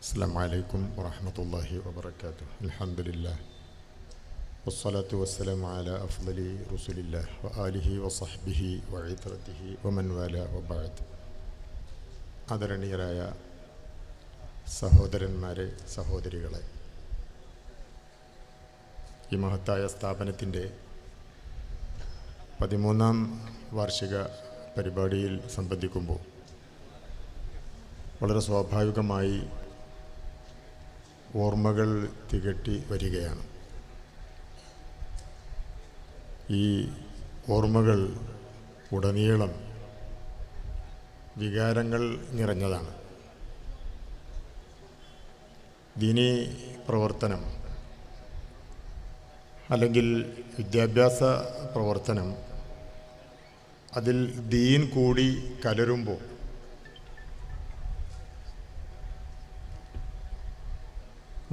അസ്സലാമു അലൈക്കും വറഹ്മത്തുള്ളാഹി വബറകാതുഹു. അൽഹംദുലില്ലാഹ് വസ്സലാത്തു വസ്സലാമു അലാ അഫ്ളലി റസൂലില്ലാഹ് വആലിഹി വസഹ്ബിഹി വഇത്രതിഹി വമൻ വാല വബഅദ്. ആദരണീയരായ സഹോദരന്മാരെ, സഹോദരികളെ, ഈ മഹത്തായ സ്ഥാപനത്തിൻ്റെ 13ാം വാർഷിക പരിപാടിയിൽ സംബന്ധിക്കുമ്പോൾ വളരെ സ്വാഭാവികമായി ഓർമ്മകൾ തികട്ടി വരികയാണ്. ഈ ഓർമ്മകൾ ഉടനീളം വികാരങ്ങൾ നിറഞ്ഞതാണ്. ദീനീ പ്രവർത്തനം അല്ലെങ്കിൽ വിദ്യാഭ്യാസ പ്രവർത്തനം, അതിൽ ദീൻ കൂടി കലരുമ്പോൾ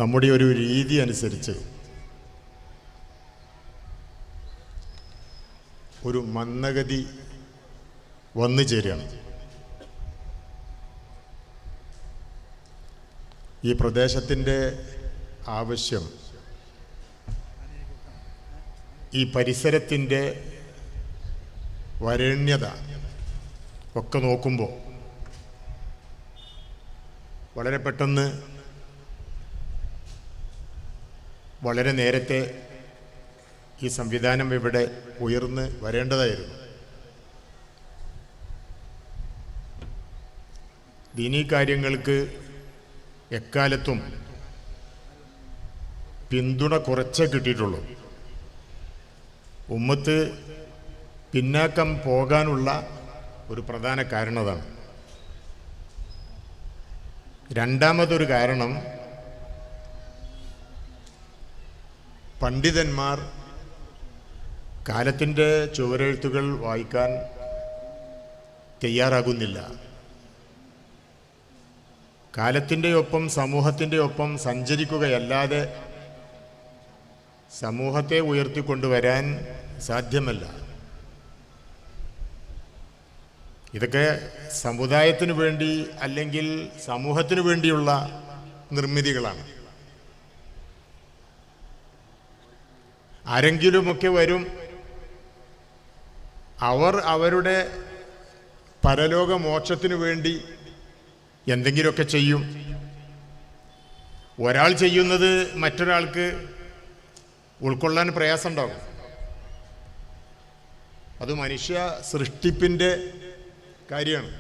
നമ്മുടെ ഒരു രീതി അനുസരിച്ച് ഒരു മന്ദഗതി വന്നു ചേരുകയാണ്. ഈ പ്രദേശത്തിൻ്റെ ആവശ്യം, ഈ പരിസരത്തിൻ്റെ വരേണ്യത ഒക്കെ നോക്കുമ്പോൾ വളരെ പെട്ടെന്ന്, വളരെ നേരത്തെ ഈ സംവിധാനം ഇവിടെ ഉയർന്ന് വരേണ്ടതായിരുന്നു. ദീനീ കാര്യങ്ങൾക്ക് എക്കാലത്തും പിന്തുണ കുറച്ചേ കിട്ടിയിട്ടുള്ളൂ. ഉമ്മത്ത് പിന്നാക്കം പോകാനുള്ള ഒരു പ്രധാന കാരണം അതാണ്. രണ്ടാമതൊരു കാരണം, പണ്ഡിതന്മാർ കാലത്തിൻ്റെ ചുവരെഴുത്തുകൾ വായിക്കാൻ തയ്യാറാകുന്നില്ല. കാലത്തിൻ്റെ ഒപ്പം സമൂഹത്തിൻ്റെ ഒപ്പം സഞ്ചരിക്കുകയല്ലാതെ സമൂഹത്തെ ഉയർത്തിക്കൊണ്ടുവരാൻ സാധ്യമല്ല. ഇതൊക്കെ സമുദായത്തിനു വേണ്ടി അല്ലെങ്കിൽ സമൂഹത്തിനു വേണ്ടിയുള്ള നിർമ്മിതികളാണ്. ആരെങ്കിലുമൊക്കെ വരും, അവർ അവരുടെ പരലോക മോക്ഷത്തിനു വേണ്ടി എന്തെങ്കിലുമൊക്കെ ചെയ്യും. ഒരാൾ ചെയ്യുന്നത് മറ്റൊരാൾക്ക് ഉൾക്കൊള്ളാൻ പ്രയാസമുണ്ടാകും. അത് മനുഷ്യ സൃഷ്ടിപ്പിൻ്റെ കാര്യമാണ്.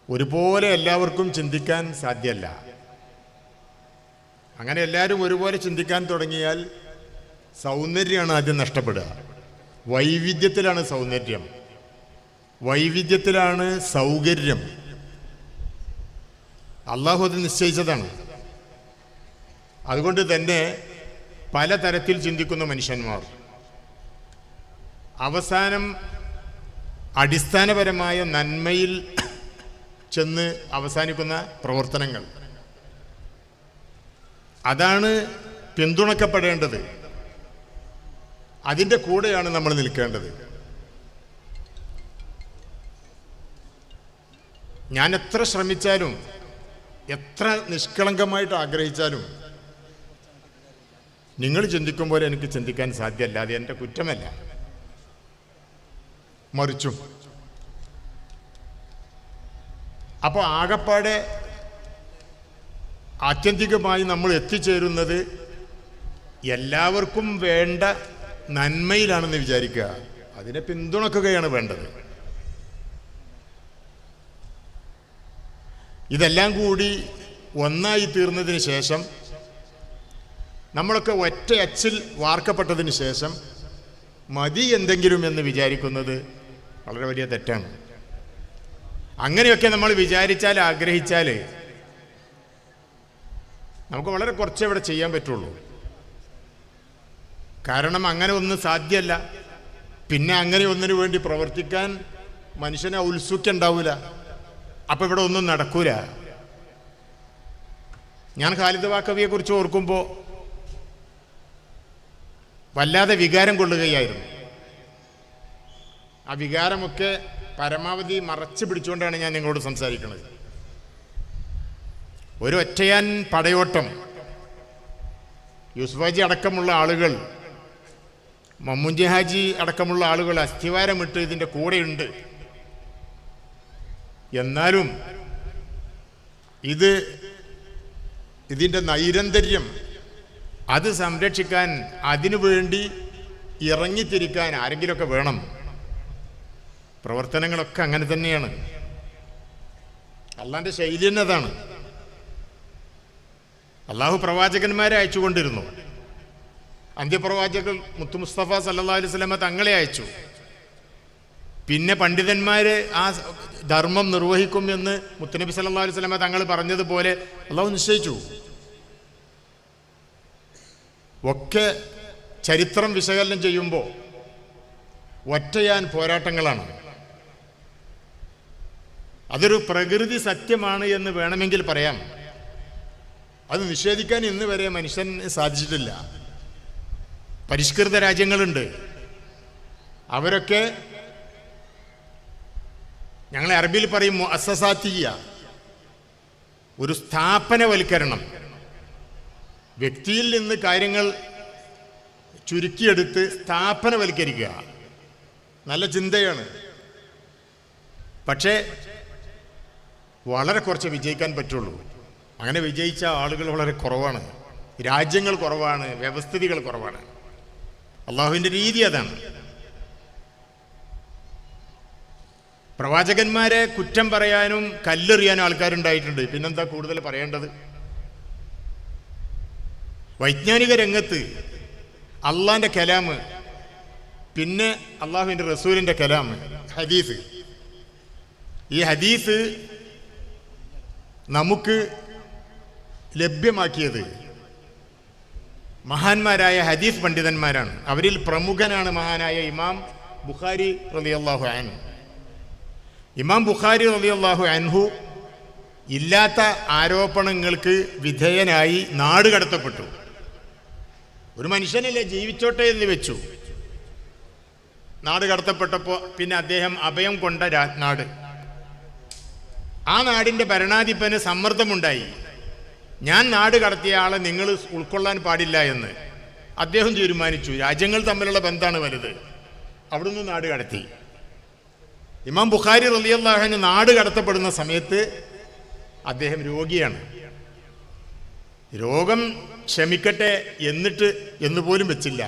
ഒരുപോലെ എല്ലാവർക്കും ചിന്തിക്കാൻ സാധ്യമല്ല. അങ്ങനെ എല്ലാവരും ഒരുപോലെ ചിന്തിക്കാൻ തുടങ്ങിയാൽ സൗന്ദര്യമാണ് ആദ്യം നഷ്ടപ്പെടുക. വൈവിധ്യത്തിലാണ് സൗന്ദര്യം, വൈവിധ്യത്തിലാണ് സൗകര്യം. അള്ളാഹു അത് നിശ്ചയിച്ചതാണ്. അതുകൊണ്ട് തന്നെ പലതരത്തിൽ ചിന്തിക്കുന്ന മനുഷ്യന്മാർ അവസാനം അടിസ്ഥാനപരമായ നന്മയിൽ ചെന്ന് അവസാനിക്കുന്ന പ്രവർത്തനങ്ങൾ, അതാണ് പിന്തുണക്കപ്പെടേണ്ടത്. അതിൻ്റെ കൂടെയാണ് നമ്മൾ നിൽക്കേണ്ടത്. ഞാൻ എത്ര ശ്രമിച്ചാലും, എത്ര നിഷ്കളങ്കമായിട്ട് ആഗ്രഹിച്ചാലും, നിങ്ങൾ ചിന്തിക്കുമ്പോൾ എനിക്ക് ചിന്തിക്കാൻ സാധ്യമല്ല. അത് എൻ്റെ കുറ്റമല്ല, മറിച്ചും. അപ്പോൾ ആകപ്പാടെ ആത്യന്തികമായി നമ്മൾ എത്തിച്ചേരുന്നത് എല്ലാവർക്കും വേണ്ട നന്മയിലാണെന്ന് വിചാരിക്കുക. അതിനെ പിന്തുണക്കുകയാണ് വേണ്ടത്. ഇതെല്ലാം കൂടി ഒന്നായി തീർന്നതിന് ശേഷം, നമ്മളൊക്കെ ഒറ്റ അച്ചിൽ വാർക്കപ്പെട്ടതിന് ശേഷം മതി എന്തെങ്കിലും എന്ന് വിചാരിക്കുന്നത് വളരെ വലിയ തെറ്റാണ്. അങ്ങനെയൊക്കെ നമ്മൾ വിചാരിച്ചാൽ, ആഗ്രഹിച്ചാൽ നമുക്ക് വളരെ കുറച്ചേ ഇവിടെ ചെയ്യാൻ പറ്റുള്ളൂ. കാരണം അങ്ങനെ ഒന്നും സാധ്യമല്ല. പിന്നെ അങ്ങനെ ഒന്നിനു വേണ്ടി പ്രവർത്തിക്കാൻ മനുഷ്യനെ ഔത്സുക്യം. അപ്പം ഇവിടെ ഒന്നും നടക്കൂല. ഞാൻ ഖാലിദ് വാക്കവിയെക്കുറിച്ച് ഓർക്കുമ്പോൾ വല്ലാതെ വികാരം കൊള്ളുകയായിരുന്നു. ആ വികാരമൊക്കെ പരമാവധി മറച്ചു പിടിച്ചുകൊണ്ടാണ് ഞാൻ നിങ്ങളോട് സംസാരിക്കുന്നത്. ഒരു ഒറ്റയാൻ പടയോട്ടം യൂസുഫ് ഹാജി അടക്കമുള്ള ആളുകൾ, മമ്മൂഞ്ചി ഹാജി അടക്കമുള്ള ആളുകൾ അസ്ഥിവാരമിട്ട് ഇതിൻ്റെ കൂടെയുണ്ട്. എന്നാലും ഇതിൻ്റെ നൈരന്തര്യം അത് സംരക്ഷിക്കാൻ, അതിനു വേണ്ടി ഇറങ്ങിത്തിരിക്കാൻ ആരെങ്കിലുമൊക്കെ വേണം. പ്രവർത്തനങ്ങളൊക്കെ അങ്ങനെ തന്നെയാണ്. അള്ളാൻ്റെ ശൈലി തന്നെ അതാണ്. അള്ളാഹു പ്രവാചകന്മാരെ അയച്ചുകൊണ്ടിരുന്നു. അന്ത്യപ്രവാചകർ മുത്തു മുസ്തഫ സല്ലല്ലാഹു അലൈഹി വസല്ലമ തങ്ങളെ അയച്ചു. പിന്നെ പണ്ഡിതന്മാർ ആ ധർമ്മം നിർവഹിക്കും എന്ന് മുത്തുനബി സല്ലല്ലാഹു അലൈഹി വസല്ലമ തങ്ങൾ പറഞ്ഞതുപോലെ അള്ളാഹു നിശ്ചയിച്ചു. ഒക്കെ ചരിത്രം വിശകലനം ചെയ്യുമ്പോൾ ഒറ്റയാൻ പോരാട്ടങ്ങളാണ്. അതൊരു പ്രകൃതി സത്യമാണ് എന്ന് വേണമെങ്കിൽ പറയാം. അത് നിഷേധിക്കാൻ ഇന്ന് വരെ മനുഷ്യന് സാധിച്ചിട്ടില്ല. പരിഷ്കൃത രാജ്യങ്ങളുണ്ട്, അവരൊക്കെ ഞങ്ങളെ അറബിയിൽ പറയും മുഅസ്സസാത്തിയ്യ, ഒരു സ്ഥാപനവൽക്കരണം. വ്യക്തിയിൽ നിന്ന് കാര്യങ്ങൾ ചുരുക്കിയെടുത്ത് സ്ഥാപനവൽക്കരിക്കുക നല്ല ചിന്തയാണ്. പക്ഷേ വളരെ കുറച്ച് വിജയിക്കാൻ പറ്റുള്ളൂ. അങ്ങനെ വിജയിച്ച ആളുകൾ വളരെ കുറവാണ്, രാജ്യങ്ങൾ കുറവാണ്, വ്യവസ്ഥിതികൾ കുറവാണ്. അള്ളാഹുവിൻ്റെ രീതി അതാണ്. പ്രവാചകന്മാരെ കുറ്റം പറയാനും കല്ലെറിയാനും ആൾക്കാരുണ്ടായിട്ടുണ്ട്. പിന്നെന്താ കൂടുതൽ പറയേണ്ടത്? വൈജ്ഞാനിക രംഗത്ത് അള്ളാൻ്റെ കലാമ്, പിന്നെ അള്ളാഹുവിൻ്റെ റസൂലിൻ്റെ കലാമ്, ഹദീസ്. ഈ ഹദീസ് നമുക്ക് ലഭ്യമാക്കിയത് മഹാന്മാരായ ഹദീസ് പണ്ഡിതന്മാരാണ്. അവരിൽ പ്രമുഖനാണ് മഹാനായ ഇമാം ബുഖാരി റളിയല്ലാഹു അൻഹു. ഇമാം ബുഖാരി റളിയല്ലാഹു അൻഹു ഇല്ലാത്ത ആരോപണങ്ങൾക്ക് വിധേയനായി നാട് കടത്തപ്പെട്ടു. ഒരു മനുഷ്യനല്ലേ, ജീവിച്ചോട്ടെ എന്ന് വെച്ചു. നാട് കടത്തപ്പെട്ടപ്പോൾ പിന്നെ അദ്ദേഹം അഭയം കൊണ്ട നാട്, ആ നാടിൻ്റെ ഭരണാധിപന് സമ്മർദ്ദമുണ്ടായി. ഞാൻ നാട് കടത്തിയ ആളെ നിങ്ങൾ ഉൾക്കൊള്ളാൻ പാടില്ല എന്ന് അദ്ദേഹം തീരുമാനിച്ചു. രാജ്യങ്ങൾ തമ്മിലുള്ള ബന്ധമാണ് വലുത്. അവിടുന്ന് നാട് കടത്തി. ഇമാം ബുഖാരി റളിയല്ലാഹു അൻഹു നാട് കടത്തപ്പെടുന്ന സമയത്ത് അദ്ദേഹം രോഗിയാണ്. രോഗം ക്ഷമിക്കട്ടെ എന്നിട്ട് എന്നുപോലും വെച്ചില്ല.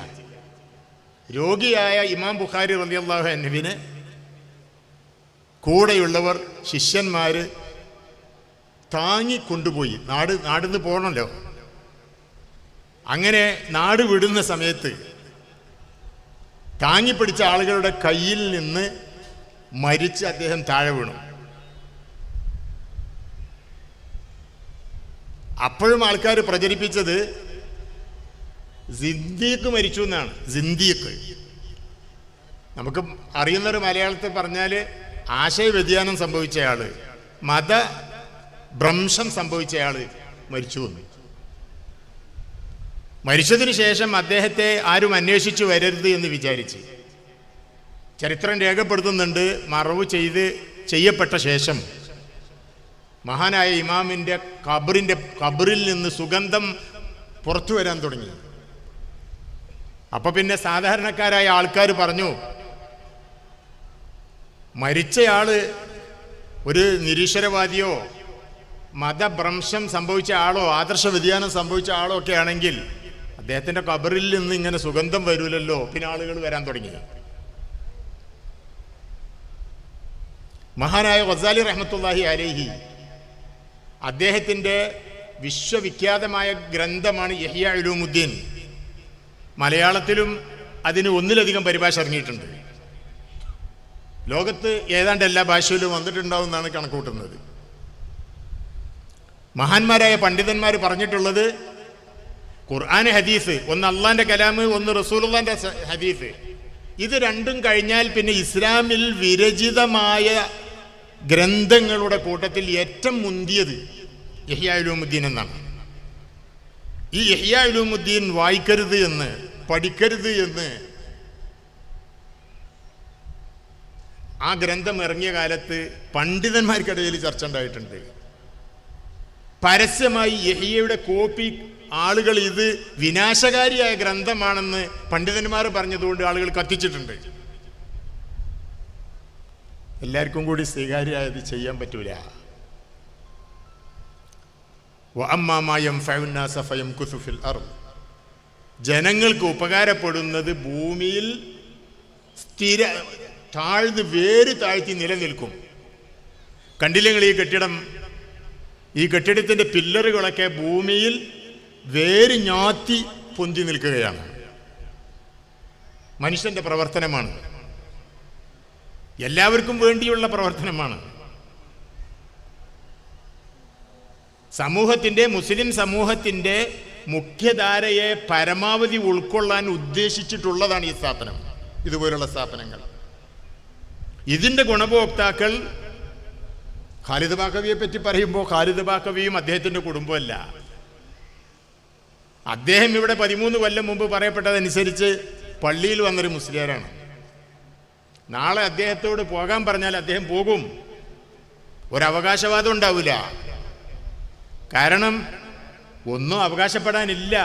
രോഗിയായ ഇമാം ബുഖാരി റളിയല്ലാഹു അൻഹുവിന് കൂടെയുള്ളവർ, ശിഷ്യന്മാർ താങ്ങി കൊണ്ടുപോയി. നാടിന്ന് പോകണമല്ലോ. അങ്ങനെ നാട് വിടുന്ന സമയത്ത് താങ്ങിപ്പിടിച്ച ആളുകളുടെ കയ്യിൽ നിന്ന് മരിച്ച് അദ്ദേഹം താഴെ വീണു. അപ്പോഴും ആൾക്കാർ പ്രചരിപ്പിച്ചത് സിന്ദീഖ് മരിച്ചു എന്നാണ്. സിന്ദീഖ് നമുക്ക് അറിയുന്നൊരു മലയാളത്തിൽ പറഞ്ഞാൽ ആശയ വ്യതിയാനം സംഭവിച്ചയാൾ, മതഭ്രംശം സംഭവിച്ചയാൾ മരിച്ചു വന്നു. മരിച്ചതിന് ശേഷം അദ്ദേഹത്തെ ആരും അന്വേഷിച്ചു വരരുത് എന്ന് വിചാരിച്ച് ചരിത്രം രേഖപ്പെടുത്തുന്നുണ്ട്. മറവ് ചെയ്യപ്പെട്ട ശേഷം മഹാനായ ഇമാമിൻ്റെ ഖബറിൽ നിന്ന് സുഗന്ധം പുറത്തു വരാൻ തുടങ്ങി. അപ്പോൾ പിന്നെ സാധാരണക്കാരായ ആൾക്കാർ പറഞ്ഞു, മരിച്ചയാള് ഒരു നിരീശ്വരവാദിയോ മതഭ്രംശം സംഭവിച്ച ആളോ ആദർശ വ്യതിയാനം സംഭവിച്ച ആളോ ഒക്കെ ആണെങ്കിൽ അദ്ദേഹത്തിൻ്റെ ഖബറിൽ നിന്ന് ഇങ്ങനെ സുഗന്ധം വരൂലല്ലോ. പിന്നെ ആളുകൾ വരാൻ തുടങ്ങി. മഹാനായ ഗസാലി റഹ്മത്തുള്ളാഹി അലൈഹി അദ്ദേഹത്തിൻ്റെ വിശ്വവിഖ്യാതമായ ഗ്രന്ഥമാണ് ഇഹ്യാ ഉലൂമുദ്ദീൻ. മലയാളത്തിലും അതിന് ഒന്നിലധികം പരിഭാഷ ഇറങ്ങിയിട്ടുണ്ട്. ലോകത്ത് ഏതാണ്ട് എല്ലാ ഭാഷയിലും വന്നിട്ടുണ്ടാവും എന്നാണ് കണക്കൂട്ടുന്നത്. മഹാന്മാരായ പണ്ഡിതന്മാർ പറഞ്ഞിട്ടുള്ളത് ഖുർആൻ, ഹദീസ്, ഒന്ന് അള്ളാൻ്റെ കലാമ്, ഒന്ന് റസൂലുള്ളാൻ്റെ ഹദീസ്, ഇത് രണ്ടും കഴിഞ്ഞാൽ പിന്നെ ഇസ്ലാമിൽ വിരചിതമായ ഗ്രന്ഥങ്ങളുടെ കൂട്ടത്തിൽ ഏറ്റവും മുന്തിയത് ഇഹ്യാ ഉലൂമുദ്ദീൻ എന്നാണ്. ഈ ഇഹ്യാ ഉലൂമുദ്ദീൻ വായിക്കരുത് എന്ന്, പഠിക്കരുത് എന്ന് ആ ഗ്രന്ഥം ഇറങ്ങിയ കാലത്ത് പണ്ഡിതന്മാർക്കിടയിൽ ചർച്ച ഉണ്ടായിട്ടുണ്ട്. പരസ്യമായി യഹിയയുടെ കോപ്പി ആളുകൾ ഇത് വിനാശകാരിയായ ഗ്രന്ഥമാണെന്ന് പണ്ഡിതന്മാർ പറഞ്ഞതുകൊണ്ട് ആളുകൾ കത്തിച്ചിട്ടുണ്ട്. എല്ലാവർക്കും കൂടി സ്വീകാര്യമായത് ചെയ്യാൻ പറ്റൂല. ജനങ്ങൾക്ക് ഉപകാരപ്പെടുന്നത് ഭൂമിയിൽ താഴ്ന്ന് വേര് താഴ്ത്തി നിലനിൽക്കും. കണ്ടില്ലെങ്കിൽ ഈ കെട്ടിടത്തിൻ്റെ പില്ലറുകളൊക്കെ ഭൂമിയിൽ വേര് ഞാത്തി പൊന്തി നിൽക്കുകയാണ്. മനുഷ്യന്റെ പ്രവർത്തനമാണ്, എല്ലാവർക്കും വേണ്ടിയുള്ള പ്രവർത്തനമാണ്. മുസ്ലിം സമൂഹത്തിൻ്റെ മുഖ്യധാരയെ പരമാവധി ഉൾക്കൊള്ളാൻ ഉദ്ദേശിച്ചിട്ടുള്ളതാണ് ഈ സ്ഥാപനം, ഇതുപോലുള്ള സ്ഥാപനങ്ങൾ. ഇതിൻ്റെ ഗുണഭോക്താക്കൾ ഖാലിദ് ബാക്കവിയെ പറ്റി പറയുമ്പോൾ ഖാലിദ് ബാക്കവിയും അദ്ദേഹത്തിൻ്റെ കുടുംബമല്ല. അദ്ദേഹം ഇവിടെ 13 കൊല്ലം മുമ്പ് പറയപ്പെട്ടതനുസരിച്ച് പള്ളിയിൽ വന്നൊരു മുസ്ലിയാരാണ്. നാളെ അദ്ദേഹത്തോട് പോകാൻ പറഞ്ഞാൽ അദ്ദേഹം പോകും. ഒരവകാശവാദം ഉണ്ടാവില്ല. കാരണം ഒന്നും അവകാശപ്പെടാനില്ല.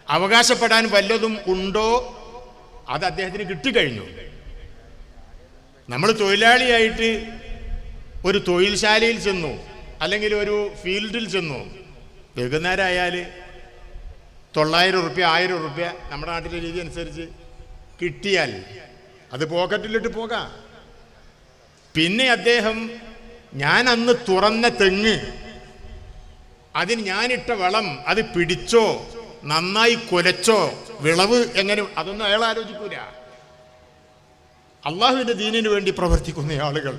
അവകാശപ്പെടാൻ വല്ലതും ഉണ്ടോ അത് അദ്ദേഹത്തിന് കിട്ടിക്കഴിഞ്ഞു. നമ്മൾ തൊഴിലാളിയായിട്ട് ഒരു തൊഴിൽശാലയിൽ ചെന്നു, അല്ലെങ്കിൽ ഒരു ഫീൽഡിൽ ചെന്നു, വൈകുന്നേരം ആയാൽ 900 റുപ്യ 1000 റുപ്യ നമ്മുടെ നാട്ടിലെ രീതി അനുസരിച്ച് കിട്ടിയാൽ അത് പോക്കറ്റിലിട്ട് പോകാം. പിന്നെ അദ്ദേഹം ഞാൻ അന്ന് തുറന്ന തെങ്ങ്, അതിന് ഞാനിട്ട വളം അത് പിടിച്ചോ നന്നായി കൊലച്ചോ വിളവ് എങ്ങനെ, അതൊന്നും അയാൾ ആലോചിക്കൂല. അള്ളാഹുവിൻ്റെ ദീനിനു വേണ്ടി പ്രവർത്തിക്കുന്ന ആളുകൾ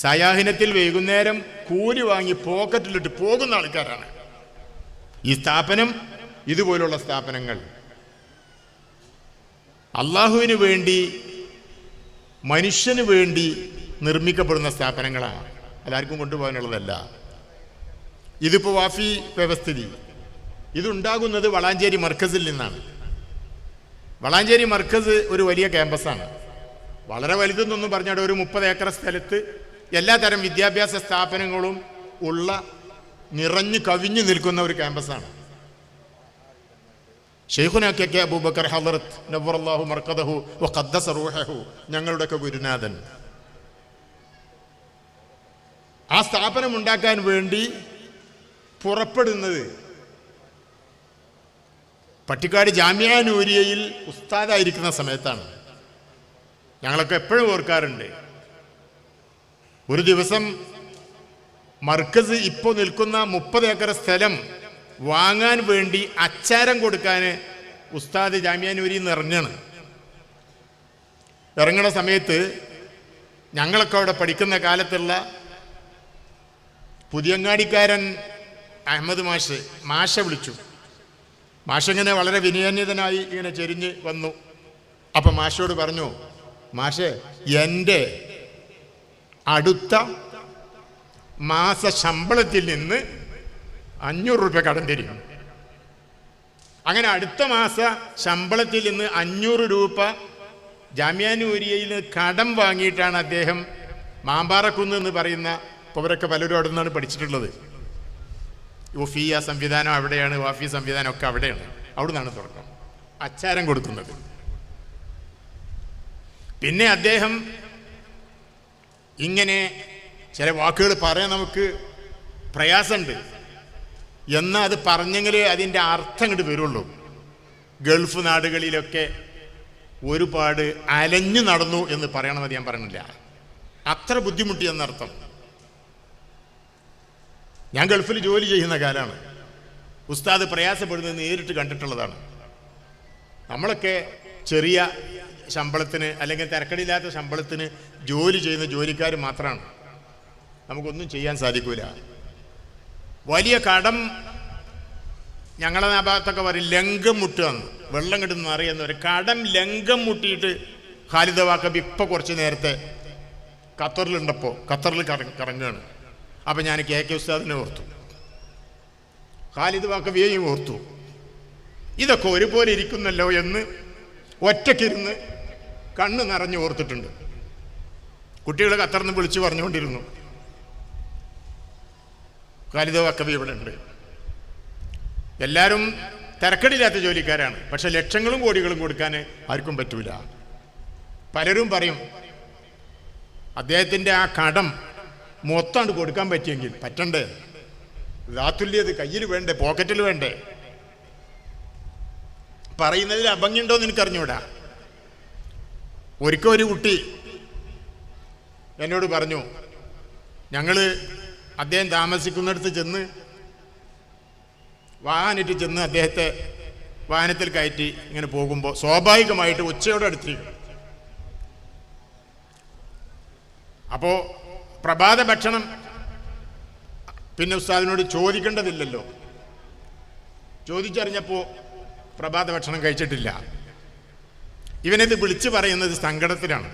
സയാഹിനത്തിൽ വൈകുന്നേരം കൂലി വാങ്ങി പോക്കറ്റിലിട്ട് പോകുന്ന ആൾക്കാരാണ് ഈ സ്ഥാപനം. ഇതുപോലുള്ള സ്ഥാപനങ്ങൾ അള്ളാഹുവിന് വേണ്ടി, മനുഷ്യന് വേണ്ടി നിർമ്മിക്കപ്പെടുന്ന സ്ഥാപനങ്ങളാണ്, എല്ലാവർക്കും കൊണ്ടുപോകാനുള്ളതല്ല. ഇതിപ്പോൾ വാഫി വ്യവസ്ഥിതി ഇതുണ്ടാകുന്നത് വളാഞ്ചേരി മർക്കസിൽ നിന്നാണ്. വളാഞ്ചേരി മർക്കസ് ഒരു വലിയ ക്യാമ്പസാണ്. വളരെ വലുതെന്നൊന്നും പറഞ്ഞാൽ ഒരു 30 ഏക്കർ സ്ഥലത്ത് എല്ലാ തരം വിദ്യാഭ്യാസ സ്ഥാപനങ്ങളും ഉള്ള നിറഞ്ഞു കവിഞ്ഞു നിൽക്കുന്ന ഒരു ക്യാമ്പസാണ്. ശൈഖുനാ കെ അബൂബക്കർ ഹളറത്ത് നവ്വറല്ലാഹു മർഖദഹു വഖദ്ദസ റൂഹഹു, ഞങ്ങളുടെയൊക്കെ ഗുരുനാഥൻ ആ സ്ഥാപനം ഉണ്ടാക്കാൻ വേണ്ടി പുറപ്പെടുന്നത് പട്ടിക്കാട് ജാമിഅ നൂരിയയിൽ ഉസ്താദായിരിക്കുന്ന സമയത്താണ്. ഞങ്ങളൊക്കെ എപ്പോഴും ഓർക്കാറുണ്ട്. ഒരു ദിവസം മർക്കസ് ഇപ്പോൾ നിൽക്കുന്ന 30 ഏക്കർ സ്ഥലം വാങ്ങാൻ വേണ്ടി അച്ചാരം കൊടുക്കാൻ ഉസ്താദ് ജാമിഅ നൂരിയിൽ നിന്ന് ഇറങ്ങണ സമയത്ത് ഞങ്ങളൊക്കെ അവിടെ പഠിക്കുന്ന കാലത്തുള്ള പുതിയങ്ങാടിക്കാരൻ അഹമ്മദ് മാഷെ വിളിച്ചു. മാഷിങ്ങനെ വളരെ വിനയാന്യതനായി ഇങ്ങനെ ചെരിഞ്ഞ് വന്നു. അപ്പം മാഷോട് പറഞ്ഞു, മാഷെ എൻ്റെ അടുത്ത മാസ ശമ്പളത്തിൽ നിന്ന് 500 രൂപ കടം തരും. അങ്ങനെ അടുത്ത മാസ ശമ്പളത്തിൽ നിന്ന് 500 രൂപ ജാമിഅ നൂരിയയിൽ കടം വാങ്ങിയിട്ടാണ് അദ്ദേഹം മാമ്പാറക്കുന്ന് എന്ന് പറയുന്ന, ഇപ്പോൾ അവരൊക്കെ പലരും അവിടെ നിന്നാണ് പഠിച്ചിട്ടുള്ളത്. വഫിയ സംവിധാനം അവിടെയാണ്, വാഫി സംവിധാനം ഒക്കെ അവിടെയാണ്. അവിടെ നിന്നാണ് തുടക്കം അച്ചാരം കൊടുക്കുന്നത്. പിന്നെ അദ്ദേഹം ഇങ്ങനെ ചില വാക്കുകൾ പറയാൻ നമുക്ക് പ്രയാസമുണ്ട്, എന്നാൽ അത് പറഞ്ഞെങ്കിലേ അതിൻ്റെ അർത്ഥം ഇങ്ങോട്ട് വരുള്ളൂ. ഗൾഫ് നാടുകളിലൊക്കെ ഒരുപാട് അലഞ്ഞു നടന്നു എന്ന് പറയണമെന്ന് ഞാൻ പറഞ്ഞില്ല, അത്ര ബുദ്ധിമുട്ടി എന്നർത്ഥം. ഞാൻ ഗൾഫിൽ ജോലി ചെയ്യുന്ന കാലമാണ്. ഉസ്താദ് പ്രയാസപ്പെടുന്നത് നേരിട്ട് കണ്ടിട്ടുള്ളതാണ്. നമ്മളൊക്കെ ചെറിയ ശമ്പളത്തിന് അല്ലെങ്കിൽ തിരക്കടില്ലാത്ത ശമ്പളത്തിന് ജോലി ചെയ്യുന്ന ജോലിക്കാർ മാത്രമാണ്. നമുക്കൊന്നും ചെയ്യാൻ സാധിക്കൂല. വലിയ കടം, ഞങ്ങളെ ആ ഭാഗത്തൊക്കെ പറയും ലംഘം മുട്ടുകയെന്ന്, വെള്ളം കിട്ടുന്ന അറിയുന്ന ഒരു കടം ലംഘം മുട്ടിയിട്ട് ഖാലിദ് ബാക്കവി ഇപ്പോൾ കുറച്ച് നേരത്തെ ഖത്തറിൽ കറങ്ങുകയാണ്. അപ്പം ഞാൻ കെ ഉസ്താദിനെ ഓർത്തു, ഖാലിദ് ബാക്കവിയെയും ഓർത്തു. ഇതൊക്കെ ഒരുപോലെ ഇരിക്കുന്നല്ലോ എന്ന് ഒറ്റയ്ക്കിരുന്ന് കണ്ണ് നിറഞ്ഞു ഓർത്തിട്ടുണ്ട്. കുട്ടികൾ ഖത്തറിന്ന് വിളിച്ചു പറഞ്ഞുകൊണ്ടിരുന്നു, ഖാലിദ് വക്കബി ഇവിടെ ഉണ്ട്. എല്ലാവരും തിരക്കടില്ലാത്ത ജോലിക്കാരാണ്, പക്ഷെ ലക്ഷങ്ങളും കോടികളും കൊടുക്കാൻ ആർക്കും പറ്റൂല. പലരും പറയും അദ്ദേഹത്തിൻ്റെ ആ കടം മൊത്തം കൊടുക്കാൻ പറ്റിയെങ്കിൽ പറ്റണ്ടേ, ദാത്തുല്യത് കയ്യിൽ വേണ്ടേ, പോക്കറ്റിൽ വേണ്ടേ. പറയുന്നതിൽ അഭംഗിയുണ്ടോയെന്ന് എനിക്കറിഞ്ഞൂടാ. ഒരിക്കൽ ഒരു കുട്ടി എന്നോട് പറഞ്ഞു, ഞങ്ങൾ അദ്ദേഹം താമസിക്കുന്നിടത്ത് ചെന്ന് വാഹനത്തിൽ ചെന്ന് അദ്ദേഹത്തെ വാഹനത്തിൽ കയറ്റി ഇങ്ങനെ പോകുമ്പോൾ സ്വാഭാവികമായിട്ട് ഉച്ചയോടെ അടുത്തിരിക്കും. അപ്പോൾ പ്രഭാത ഭക്ഷണം പിന്നെ ഉസ്താദിനോട് ചോദിക്കേണ്ടതില്ലല്ലോ. ചോദിച്ചറിഞ്ഞപ്പോൾ പ്രഭാത ഭക്ഷണം കഴിച്ചിട്ടില്ല. ഇവനിത് വിളിച്ചു പറയുന്നത് സങ്കടത്തിലാണ്.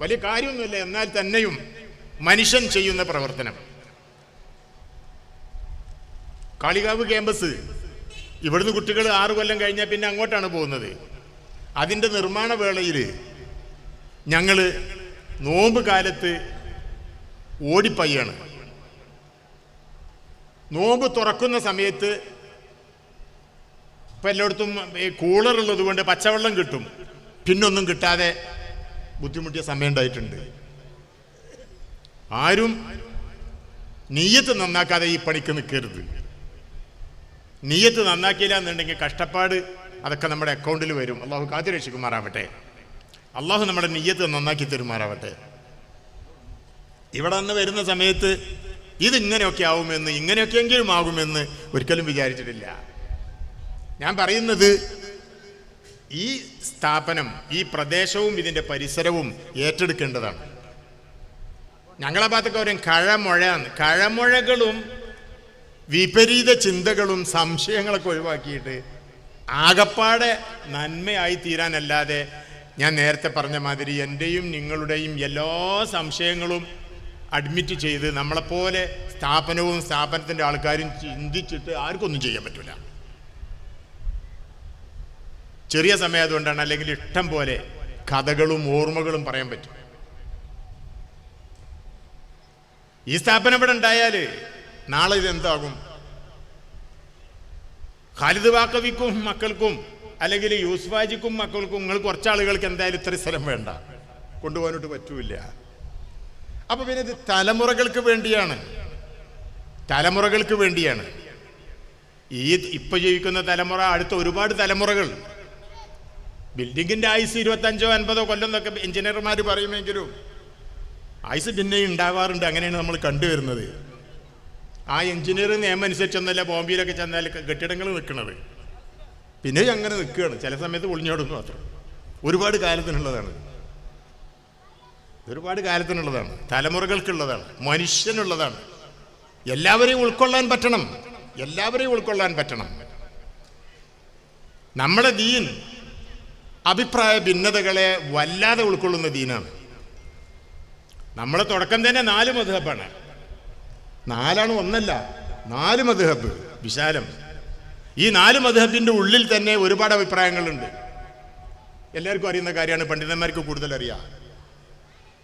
വലിയ കാര്യമൊന്നുമില്ല, എന്നാൽ തന്നെയും മനുഷ്യൻ ചെയ്യുന്ന പ്രവർത്തനം. കാളികാവ് ക്യാമ്പസ്, ഇവിടുന്ന് കുട്ടികൾ 6 കൊല്ലം കഴിഞ്ഞാൽ പിന്നെ അങ്ങോട്ടാണ് പോകുന്നത്. അതിൻ്റെ നിർമ്മാണ വേളയിൽ ഞങ്ങൾ നോമ്പ് കാലത്ത് ഓടിപ്പയ്യാണ്. നോമ്പ് തുറക്കുന്ന സമയത്ത് ഇപ്പം എല്ലായിടത്തും ഈ കൂളറുള്ളത് കൊണ്ട് പച്ചവെള്ളം കിട്ടും, പിന്നൊന്നും കിട്ടാതെ ബുദ്ധിമുട്ടിയ സമയം ഉണ്ടായിട്ടുണ്ട്. ആരും നീയത്ത് നന്നാക്കാതെ ഈ പണിക്ക് നിൽക്കരുത്. നീയത്ത് നന്നാക്കിയില്ല എന്നുണ്ടെങ്കിൽ കഷ്ടപ്പാട് അതൊക്കെ നമ്മുടെ അക്കൗണ്ടിൽ വരും. അള്ളാഹു കാത്തുരക്ഷിക്കുമാറാവട്ടെ. അള്ളാഹു നമ്മുടെ നീയത്ത് നന്നാക്കി തരുമാറാവട്ടെ. ഇവിടെ നിന്ന് വരുന്ന സമയത്ത് ഇതിങ്ങനെയൊക്കെ ആവുമെന്ന്, ഇങ്ങനെയൊക്കെയെങ്കിലും ആകുമെന്ന് ഒരിക്കലും വിചാരിച്ചിട്ടില്ല. ഞാൻ പറയുന്നത് ഈ സ്ഥാപനം, ഈ പ്രദേശവും ഇതിൻ്റെ പരിസരവും ഏറ്റെടുക്കേണ്ടതാണ്. ഞങ്ങളെ ഭാഗത്തൊക്കെ ഒരു കഴമുഴയാണ്. കഴമുഴകളും വിപരീത ചിന്തകളും സംശയങ്ങളൊക്കെ ഒഴിവാക്കിയിട്ട് ആകപ്പാടെ നന്മയായി തീരാനല്ലാതെ, ഞാൻ നേരത്തെ പറഞ്ഞ മാതിരി എൻ്റെയും നിങ്ങളുടെയും എല്ലാ സംശയങ്ങളും അഡ്മിറ്റ് ചെയ്ത് നമ്മളെപ്പോലെ സ്ഥാപനവും സ്ഥാപനത്തിൻ്റെ ആൾക്കാരും ചിന്തിച്ചിട്ട് ആർക്കൊന്നും ചെയ്യാൻ പറ്റില്ല. ചെറിയ സമയം അതുകൊണ്ടാണ്, അല്ലെങ്കിൽ ഇഷ്ടം പോലെ കഥകളും ഓർമ്മകളും പറയാൻ പറ്റും. ഈ സ്ഥാപനം ഇവിടെ ഉണ്ടായാൽ നാളെ ഇതെന്താകും? ഖാലിദ് വാക്കവിക്കും മക്കൾക്കും അല്ലെങ്കിൽ യൂസ്ഫാജിക്കും മക്കൾക്കും, നിങ്ങൾ കുറച്ചാളുകൾക്ക് എന്തായാലും ഇത്ര സ്ഥലം വേണ്ട, കൊണ്ടുപോകാനോട്ട് പറ്റൂല. അപ്പൊ പിന്നെ ഇത് തലമുറകൾക്ക് വേണ്ടിയാണ്, തലമുറകൾക്ക് വേണ്ടിയാണ്. ഈ ഇപ്പൊ ജീവിക്കുന്ന തലമുറ, അടുത്ത ഒരുപാട് തലമുറകൾ, ബിൽഡിങ്ങിന്റെ ആയുസ് 25 or 50 കൊല്ലം എന്നൊക്കെ എഞ്ചിനീയർമാർ പറയുമെങ്കിലും ആയുസ് പിന്നെയും ഉണ്ടാവാറുണ്ട്. അങ്ങനെയാണ് നമ്മൾ കണ്ടുവരുന്നത്. ആ എഞ്ചിനീയർ നിയമം അനുസരിച്ചൊന്നല്ല ബോംബെയിലൊക്കെ ചെന്നാൽ കെട്ടിടങ്ങൾ നിൽക്കുന്നത്, പിന്നെ അങ്ങനെ നിൽക്കുകയാണ്. ചില സമയത്ത് ഒളിഞ്ഞോടുന്നു മാത്രം. ഒരുപാട് കാലത്തിനുള്ളതാണ്, ഒരുപാട് കാലത്തിനുള്ളതാണ്, തലമുറകൾക്കുള്ളതാണ്, മനുഷ്യനുള്ളതാണ്. എല്ലാവരെയും ഉൾക്കൊള്ളാൻ പറ്റണം, എല്ലാവരെയും ഉൾക്കൊള്ളാൻ പറ്റണം. നമ്മുടെ ദീൻ അഭിപ്രായ ഭിന്നതകളെ വല്ലാതെ ഉൾക്കൊള്ളുന്ന ദീനാണ്. നമ്മളെ തുടക്കം തന്നെ 4 മദ്ഹബാണ്. 4 ഒന്നല്ല, 4 മദ്ഹബ് വിശാലം. ഈ 4 മദ്ഹബിൻ്റെ ഉള്ളിൽ തന്നെ ഒരുപാട് അഭിപ്രായങ്ങളുണ്ട്. എല്ലാവർക്കും അറിയുന്ന കാര്യമാണ്, പണ്ഡിതന്മാർക്ക് കൂടുതൽ അറിയാം.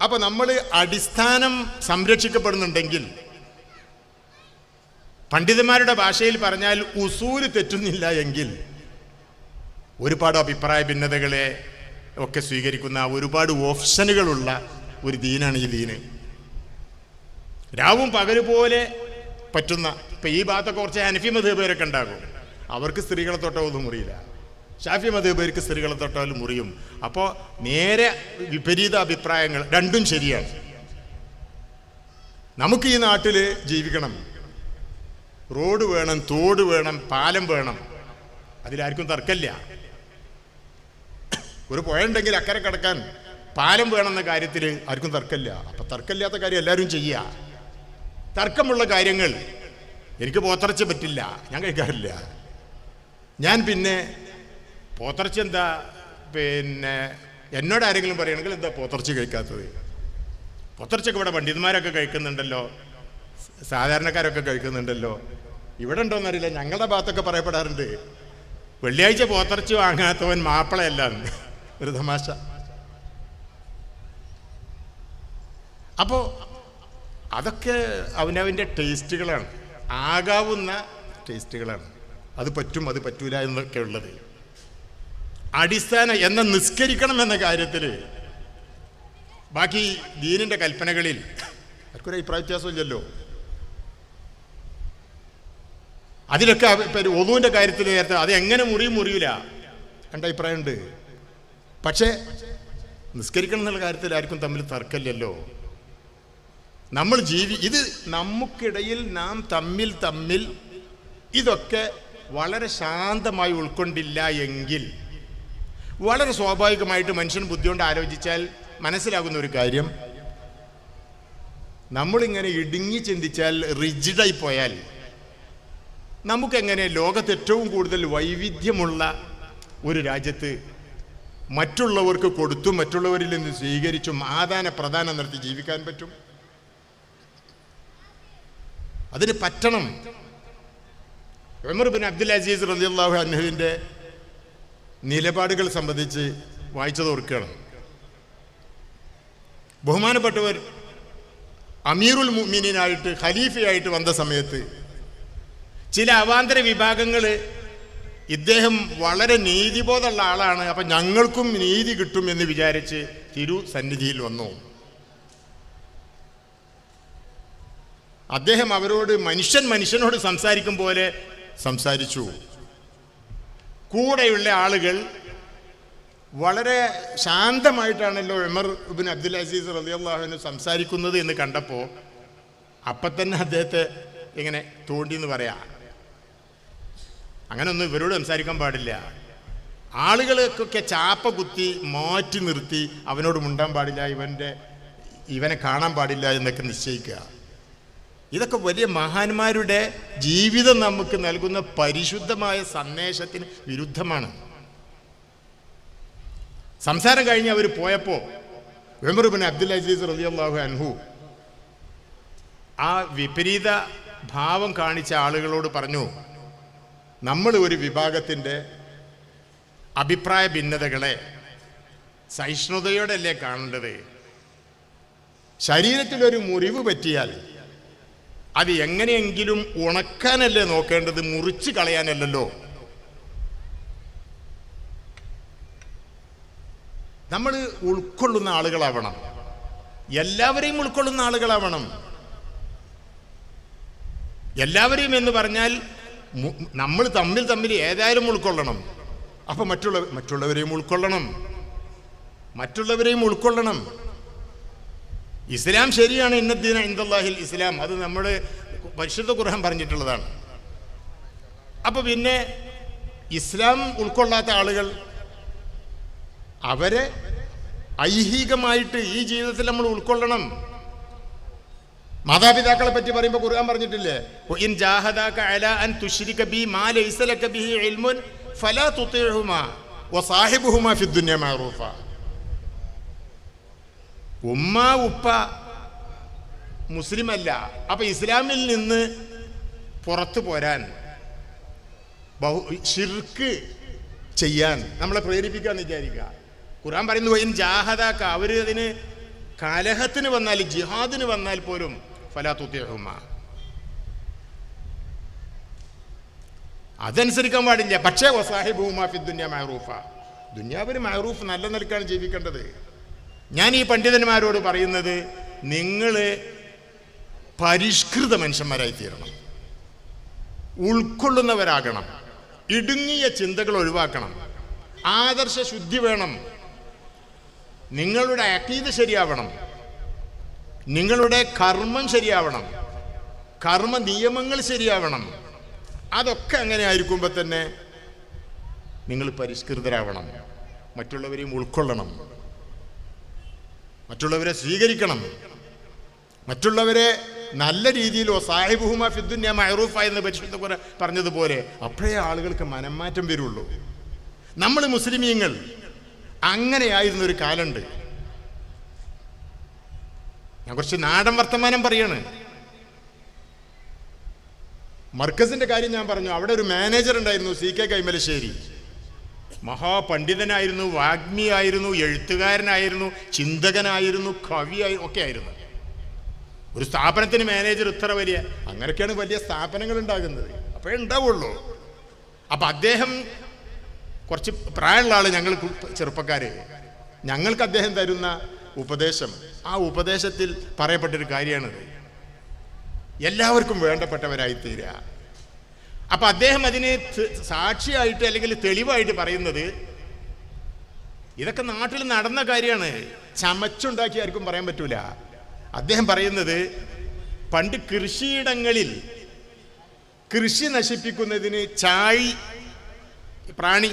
അപ്പൊ നമ്മൾ അടിസ്ഥാനം സംരക്ഷിക്കപ്പെടുന്നുണ്ടെങ്കിൽ, പണ്ഡിതന്മാരുടെ ഭാഷയിൽ പറഞ്ഞാൽ ഉസൂല് തെറ്റുന്നില്ല എങ്കിൽ, ഒരുപാട് അഭിപ്രായ ഭിന്നതകളെ ഒക്കെ സ്വീകരിക്കുന്ന ഒരുപാട് ഓപ്ഷനുകളുള്ള ഒരു ദീനാണ് ഈ ദീന്. രാവും പകല് പോലെ പറ്റുന്ന, ഇപ്പം ഈ ഭാഗത്തൊക്കെ കുറച്ച് ഹനഫി മദ്ഹബുകാരൊക്കെ ഉണ്ടാകും, അവർക്ക് സ്ത്രീകളെ തൊട്ടാവൊന്നും മുറിയില്ല. ഷാഫി മദ്ഹബുകാർക്ക് സ്ത്രീകളെ തൊട്ടാലും മുറിയും. അപ്പോൾ നേരെ വിപരീത അഭിപ്രായങ്ങൾ, രണ്ടും ശരിയാണ്. നമുക്ക് ഈ നാട്ടിൽ ജീവിക്കണം, റോഡ് വേണം, തോട് വേണം, പാലം വേണം, അതിലാർക്കും തർക്കമില്ല. ഒരു പുഴ ഉണ്ടെങ്കിൽ അക്കരെ കിടക്കാൻ പാലം വേണമെന്ന കാര്യത്തിൽ ആർക്കും തർക്കമില്ല. അപ്പം തർക്കമില്ലാത്ത കാര്യം എല്ലാവരും ചെയ്യുക. തർക്കമുള്ള കാര്യങ്ങൾ, എനിക്ക് പോത്തിറച്ചി പറ്റില്ല, ഞാൻ കഴിക്കാറില്ല. ഞാൻ പിന്നെ പോത്തിറച്ചി എന്താ, പിന്നെ എന്നോട് ആരെങ്കിലും പറയുകയാണെങ്കിൽ എന്താ പോത്തിറച്ചി കഴിക്കാത്തത്? പോത്തിറച്ചിയൊക്കെ ഇവിടെ പണ്ഡിതന്മാരൊക്കെ കഴിക്കുന്നുണ്ടല്ലോ, സാധാരണക്കാരൊക്കെ കഴിക്കുന്നുണ്ടല്ലോ. ഇവിടെ ഉണ്ടോയെന്നറിയില്ല, ഞങ്ങളുടെ ഭാഗത്തൊക്കെ പറയപ്പെടാറുണ്ട്, വെള്ളിയാഴ്ച പോത്തിറച്ചി വാങ്ങാത്തവൻ മാപ്പിളയല്ല എന്ന്. ഒരു തമാശ. അപ്പോൾ അതൊക്കെ അവനവൻ്റെ ടേസ്റ്റുകളാണ്, ആകാവുന്ന ടേസ്റ്റുകളാണ്. അത് പറ്റും അത് പറ്റൂല എന്നൊക്കെ ഉള്ളത്. അടിസ്ഥാന എന്ന നിസ്കരിക്കണം എന്ന കാര്യത്തിൽ ബാക്കി ദീനിൻ്റെ കൽപ്പനകളിൽ ആർക്കൊരു അഭിപ്രായ വ്യത്യാസമില്ലല്ലോ. അതിലൊക്കെ ഒളുവിൻ്റെ കാര്യത്തിൽ നേരത്തെ അത് എങ്ങനെ മുറിയില്ല എൻ്റെ അഭിപ്രായമുണ്ട്. പക്ഷേ നിസ്കരിക്കണം എന്നുള്ള കാര്യത്തിൽ ആർക്കും തമ്മിൽ തർക്കമില്ലല്ലോ. നമ്മൾ ഇത് നമുക്കിടയിൽ നാം തമ്മിൽ ഇതൊക്കെ വളരെ ശാന്തമായി ഉൾക്കൊണ്ടില്ല എങ്കിൽ വളരെ സ്വാഭാവികമായിട്ട് മനുഷ്യൻ ബുദ്ധി കൊണ്ട് ആലോചിച്ചാൽ മനസ്സിലാകുന്ന ഒരു കാര്യം, നമ്മളിങ്ങനെ ഇടുങ്ങി ചിന്തിച്ചാൽ, റിജിഡായി പോയാൽ നമുക്കെങ്ങനെ ലോകത്ത് ഏറ്റവും കൂടുതൽ വൈവിധ്യമുള്ള ഒരു രാജ്യത്ത് മറ്റുള്ളവർക്ക് കൊടുത്തും മറ്റുള്ളവരിൽ നിന്ന് സ്വീകരിച്ചും ആദാന പ്രദാനം നടത്തി ജീവിക്കാൻ പറ്റും? അതിന് പറ്റണം. ഉമർ ബിൻ അബ്ദുൽ അസീസ് റളിയല്ലാഹു അൻഹുവിൻ്റെ നിലപാടുകൾ സംബന്ധിച്ച് വായിച്ചത് ഓർക്കണം. ബഹുമാനപ്പെട്ടവർ അമീറുൽ മുഅ്മിനീനായിട്ട് ഖലീഫയായിട്ട് വന്ന സമയത്ത് ചില അവാന്തര വിഭാഗങ്ങൾ ഇദ്ദേഹം വളരെ നീതിബോധമുള്ള ആളാണ്, അപ്പം ഞങ്ങൾക്കും നീതി കിട്ടും എന്ന് വിചാരിച്ച് തിരുസന്നിധിയിൽ വന്നു. അദ്ദേഹം അവരോട് മനുഷ്യനോട് സംസാരിക്കും പോലെ സംസാരിച്ചു. കൂടെയുള്ള ആളുകൾ വളരെ ശാന്തമായിട്ടാണല്ലോ ഉമർ ഇബ്നു അബ്ദുൽ അസീസ് റളിയല്ലാഹു അൻഹു സംസാരിക്കുന്നത് എന്ന് കണ്ടപ്പോൾ അപ്പം തന്നെ അദ്ദേഹത്തെ ഇങ്ങനെ തോണ്ടിയെന്ന് പറയാം. അങ്ങനെയൊന്നും ഇവരോട് സംസാരിക്കാൻ പാടില്ല. ആളുകൾക്കൊക്കെ ചാപ്പ കുത്തി മാറ്റി നിർത്തി അവനോട് മുണ്ടാൻ പാടില്ല, ഇവനെ കാണാൻ പാടില്ല എന്നൊക്കെ നിശ്ചയിക്കുക. ഇതൊക്കെ വലിയ മഹാന്മാരുടെ ജീവിതം നമുക്ക് നൽകുന്ന പരിശുദ്ധമായ സന്ദേശത്തിന് വിരുദ്ധമാണ്. സംസാരം കഴിഞ്ഞ് അവർ പോയപ്പോൾ ഉമർ ഇബ്നു അബ്ദുൽ അസീസ് റളിയല്ലാഹു അൻഹു ആ വിപരീത ഭാവം കാണിച്ച ആളുകളോട് പറഞ്ഞു, നമ്മൾ ഒരു വിഭാഗത്തിൻ്റെ അഭിപ്രായ ഭിന്നതകളെ സഹിഷ്ണുതയോടല്ലേ കാണേണ്ടത്. ശരീരത്തിലൊരു മുറിവ് പറ്റിയാൽ അത് എങ്ങനെയെങ്കിലും ഉണക്കാനല്ലേ നോക്കേണ്ടത്, മുറിച്ച് കളയാനല്ലല്ലോ. നമ്മൾ ഉൾക്കൊള്ളുന്ന ആളുകളാവണം, എല്ലാവരെയും ഉൾക്കൊള്ളുന്ന ആളുകളാവണം. എല്ലാവരെയും എന്ന് പറഞ്ഞാൽ നമ്മൾ തമ്മിൽ ഏതായാലും ഉൾക്കൊള്ളണം. അപ്പം മറ്റുള്ളവരെയും ഉൾക്കൊള്ളണം. ഇസ്ലാം ശരിയാണ്, ഇന്നദ്ദീന ഇൻദല്ലാഹിൽ ഇസ്ലാം, അത് നമ്മുടെ പരിശുദ്ധ ഖുർആൻ പറഞ്ഞിട്ടുള്ളതാണ്. അപ്പോൾ പിന്നെ ഇസ്ലാം ഉൾക്കൊള്ളാത്ത ആളുകൾ അവരെ ഐഹികമായിട്ട് ഈ ജീവിതത്തിൽ നമ്മൾ ഉൾക്കൊള്ളണം. മാതാപിതാക്കളെ പറ്റി പറയുമ്പോൾ ഖുർആൻ പറഞ്ഞിട്ടില്ലേ, ഇൻ ജാഹദാക അലാ അൻ തുശ്രിക ബി മാ ലൈസ ലക ബിഹി ഇൽമുൻ ഫലാ തുതിഉഹുമാ വസാഹിബുഹുമാ ഫിദ്ദുനിയ മഅറൂഫ. ഉമ്മ ഉപ്പ മുസ്ലിം അല്ല, അപ്പൊ ഇസ്ലാമിൽ നിന്ന് പുറത്തു പോരാൻ, ശിർക്ക് ചെയ്യാൻ നമ്മളെ പ്രേരിപ്പിക്കാന്ന് വിചാരിക്കുക. ഖുർആൻ പറയുന്നു, ഇൻ ജാഹദാക, അവർ അതിന് കലഹത്തിന് വന്നാൽ, ജിഹാദിന് വന്നാൽ പോലും ഫലാ തുതിഉഹുമാ, അതനുസരിക്കാൻ പാടില്ല. പക്ഷേ വസാഹിബുഹുമാ ഫിദ്ദുനിയ മഅറൂഫ, ദുനിയാവിൽ മഅറൂഫ് നല്ല നിലക്കാണ് ജീവിക്കേണ്ടത്. ഞാൻ ഈ പണ്ഡിതന്മാരോട് പറയുന്നത്, നിങ്ങൾ പരിഷ്കൃത മനുഷ്യന്മാരായി തീരണം, ഉൾക്കൊള്ളുന്നവരാകണം, ഇടുങ്ങിയ ചിന്തകൾ ഒഴിവാക്കണം, ആദർശ ശുദ്ധി വേണം, നിങ്ങളുടെ അഖീദ ശരിയാവണം, നിങ്ങളുടെ കർമ്മം ശരിയാവണം, കർമ്മ നിയമങ്ങൾ ശരിയാവണം. അതൊക്കെ അങ്ങനെ ആയിരിക്കുമ്പോൾ തന്നെ നിങ്ങൾ പരിഷ്കൃതരാവണം, മറ്റുള്ളവരെയും ഉൾക്കൊള്ളണം, മറ്റുള്ളവരെ സ്വീകരിക്കണം, മറ്റുള്ളവരെ നല്ല രീതിയിൽ സാഹിബുഹുമാ ഫിദ്ദുനിയ മഅറൂഫ എന്ന് പരിശുദ്ധ ഖുർആൻ പറഞ്ഞതുപോലെ അപ്പോഴേ ആളുകൾക്ക് മനംമാറ്റം വരുള്ളൂ. നമ്മൾ മുസ്ലിമീങ്ങൾ അങ്ങനെയായിരുന്നൊരു കാലുണ്ട്. ഞാൻ കുറച്ച് നാടൻ വർത്തമാനം പറയാണ്. മർക്കസിന്റെ കാര്യം ഞാൻ പറഞ്ഞു. അവിടെ ഒരു മാനേജർ ഉണ്ടായിരുന്നു, CK കൈമലശ്ശേരി. മഹാപണ്ഡിതനായിരുന്നു, വാഗ്മിയായിരുന്നു, എഴുത്തുകാരനായിരുന്നു, ചിന്തകനായിരുന്നു, കവിയായി ഒക്കെ ആയിരുന്നു. ഒരു സ്ഥാപനത്തിന് മാനേജർ ഇത്ര വലിയ, അങ്ങനെയൊക്കെയാണ് വലിയ സ്ഥാപനങ്ങൾ ഉണ്ടാകുന്നത്. അപ്പോഴേ ഉണ്ടാവുള്ളൂ. അപ്പം അദ്ദേഹം കുറച്ച് പ്രായമുള്ള ആൾ, ഞങ്ങൾ ചെറുപ്പക്കാര്, ഞങ്ങൾക്ക് അദ്ദേഹം തരുന്ന ഉപദേശം, ആ ഉപദേശത്തിൽ പറയപ്പെട്ടൊരു കാര്യമാണിത്. എല്ലാവർക്കും വേണ്ടപ്പെട്ടവരായി തീരുക. അപ്പം അദ്ദേഹം അതിന് സാക്ഷിയായിട്ട് അല്ലെങ്കിൽ തെളിവായിട്ട് പറയുന്നത്, ഇതൊക്കെ നാട്ടിൽ നടന്ന കാര്യമാണ്, ചമച്ചുണ്ടാക്കി ആർക്കും പറയാൻ പറ്റൂല. അദ്ദേഹം പറയുന്നത്, പണ്ട് കൃഷിയിടങ്ങളിൽ കൃഷി നശിപ്പിക്കുന്നതിന് ചാഴി പ്രാണി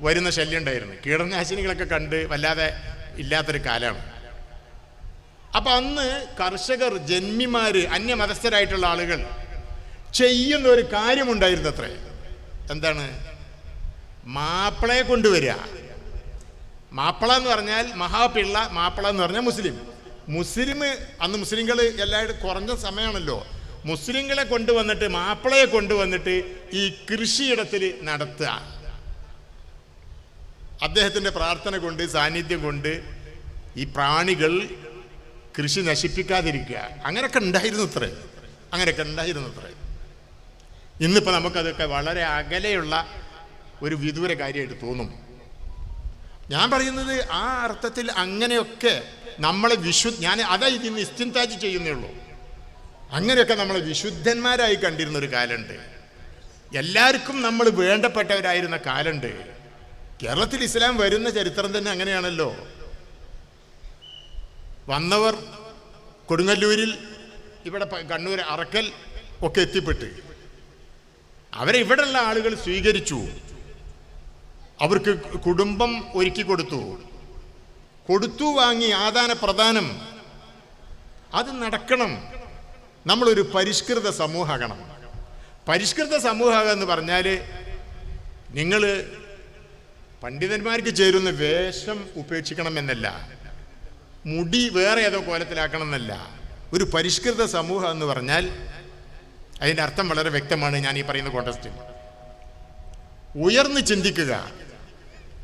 വരുന്ന ശല്യം ഉണ്ടായിരുന്നു. കീടനാശിനികളൊക്കെ കണ്ട് വല്ലാതെ ഇല്ലാത്തൊരു കാലമാണ്. അപ്പം അന്ന് കർഷകർ, ജന്മിമാർ, അന്യമതസ്ഥരായിട്ടുള്ള ആളുകൾ ചെയ്യുന്ന ഒരു കാര്യമുണ്ടായിരുന്നു അത്രേ. എന്താണ്? മാപ്പിളയെ കൊണ്ടുവരിക. മാപ്പിള എന്ന് പറഞ്ഞാൽ മഹാപിള്ള, മാപ്പിള എന്ന് പറഞ്ഞാൽ മുസ്ലിം. അന്ന് മുസ്ലിങ്ങൾ എല്ലാവരും കുറഞ്ഞ സമയമാണല്ലോ. മുസ്ലിങ്ങളെ കൊണ്ടുവന്നിട്ട്, മാപ്പിളയെ കൊണ്ടുവന്നിട്ട് ഈ കൃഷിയിടത്തിൽ നടത്തുക. അദ്ദേഹത്തിൻ്റെ പ്രാർത്ഥന കൊണ്ട്, സാന്നിധ്യം കൊണ്ട് ഈ പ്രാണികൾ കൃഷി നശിപ്പിക്കാതിരിക്കുക. അങ്ങനെയൊക്കെ ഉണ്ടായിരുന്നു അത്രേ. ഇന്നിപ്പോൾ നമുക്കതൊക്കെ വളരെ അകലെയുള്ള ഒരു വിദൂര കാര്യമായിട്ട് തോന്നും. ഞാൻ പറയുന്നത് ആ അർത്ഥത്തിൽ അങ്ങനെയൊക്കെ നമ്മളെ ഞാൻ അതായത് ഇന്ന് ഇസ്തിൻതാജ് ചെയ്യുന്നേ ഉള്ളൂ. അങ്ങനെയൊക്കെ നമ്മളെ വിശുദ്ധന്മാരായി കണ്ടിരുന്നൊരു കാലമുണ്ട്. എല്ലാവർക്കും നമ്മൾ വേണ്ടപ്പെട്ടവരായിരുന്ന കാലമുണ്ട്. കേരളത്തിൽ ഇസ്ലാം വരുന്ന ചരിത്രം തന്നെ അങ്ങനെയാണല്ലോ. വന്നവർ കൊടുങ്ങല്ലൂരിൽ, ഇവിടെ കണ്ണൂർ, അറക്കൽ ഒക്കെ എത്തിപ്പെട്ട് അവരെ ഇവിടെയുള്ള ആളുകൾ സ്വീകരിച്ചു. അവർക്ക് കുടുംബം ഒരുക്കി കൊടുത്തു വാങ്ങി, ആദാന പ്രദാനം അത് നടക്കണം. നമ്മളൊരു പരിഷ്കൃത സമൂഹമാകണം. പരിഷ്കൃത സമൂഹം എന്ന് പറഞ്ഞാൽ നിങ്ങൾ പണ്ഡിതന്മാർക്ക് ചേരുന്ന വേഷം ഉപേക്ഷിക്കണം എന്നല്ല, മുടി വേറെ ഏതോ കോലത്തിലാക്കണം എന്നല്ല. ഒരു പരിഷ്കൃത സമൂഹം എന്ന് പറഞ്ഞാൽ അതിൻ്റെ അർത്ഥം വളരെ വ്യക്തമാണ്. ഞാൻ ഈ പറയുന്ന കോണ്ടസ്റ്റിൽ ഉയർന്ന് ചിന്തിക്കുക,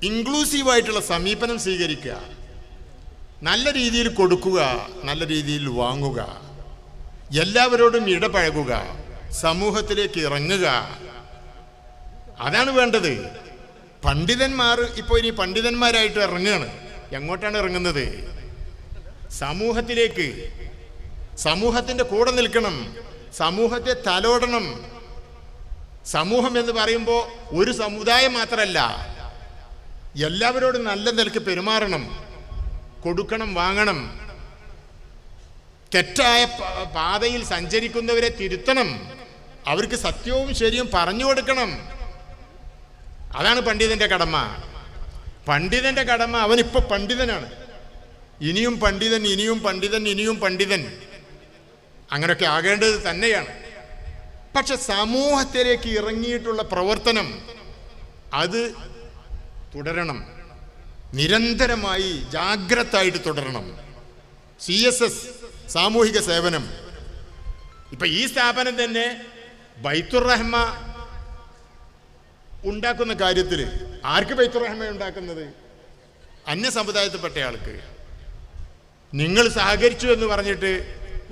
ഇൻക്ലൂസീവായിട്ടുള്ള സമീപനം സ്വീകരിക്കുക, നല്ല രീതിയിൽ കൊടുക്കുക, നല്ല രീതിയിൽ വാങ്ങുക, എല്ലാവരോടും ഇടപഴകുക, സമൂഹത്തിലേക്ക് ഇറങ്ങുക. അതാണ് വേണ്ടത്. പണ്ഡിതന്മാർ ഇപ്പോൾ ഇനി പണ്ഡിതന്മാരായിട്ട് ഇറങ്ങുകയാണ്. എങ്ങോട്ടാണ് ഇറങ്ങുന്നത്? സമൂഹത്തിലേക്ക്. സമൂഹത്തിൻ്റെ കൂടെ നിൽക്കണം, സമൂഹത്തെ തലോടണം. സമൂഹം എന്ന് പറയുമ്പോൾ ഒരു സമുദായം മാത്രമല്ല, എല്ലാവരോടും നല്ല നിലക്ക് പെരുമാറണം, കൊടുക്കണം, വാങ്ങണം. തെറ്റായ പാതയിൽ സഞ്ചരിക്കുന്നവരെ തിരുത്തണം, അവർക്ക് സത്യവും ശരിയും പറഞ്ഞു കൊടുക്കണം. അതാണ് പണ്ഡിതന്റെ കടമ. പണ്ഡിതന്റെ കടമ, അവനിപ്പോൾ പണ്ഡിതനാണ്, ഇനിയും പണ്ഡിതൻ, ഇനിയും പണ്ഡിതൻ, ഇനിയും പണ്ഡിതൻ, അങ്ങനെയൊക്കെ ആകേണ്ടത് തന്നെയാണ്. പക്ഷെ സമൂഹത്തിലേക്ക് ഇറങ്ങിയിട്ടുള്ള പ്രവർത്തനം അത് തുടരണം, നിരന്തരമായി ജാഗ്രതായിട്ട് തുടരണം. CSS, സാമൂഹിക സേവനം. ഇപ്പൊ ഈ സ്ഥാപനം തന്നെ ബൈത്തുർ റഹ്മ ഉണ്ടാക്കുന്ന കാര്യത്തിൽ ആർക്ക് ബൈത്തുർ റഹ്മ ഉണ്ടാക്കുന്നത്? അന്യ സമുദായത്തിൽപ്പെട്ട ആൾക്ക്. നിങ്ങൾ സഹകരിച്ചു എന്ന് പറഞ്ഞിട്ട്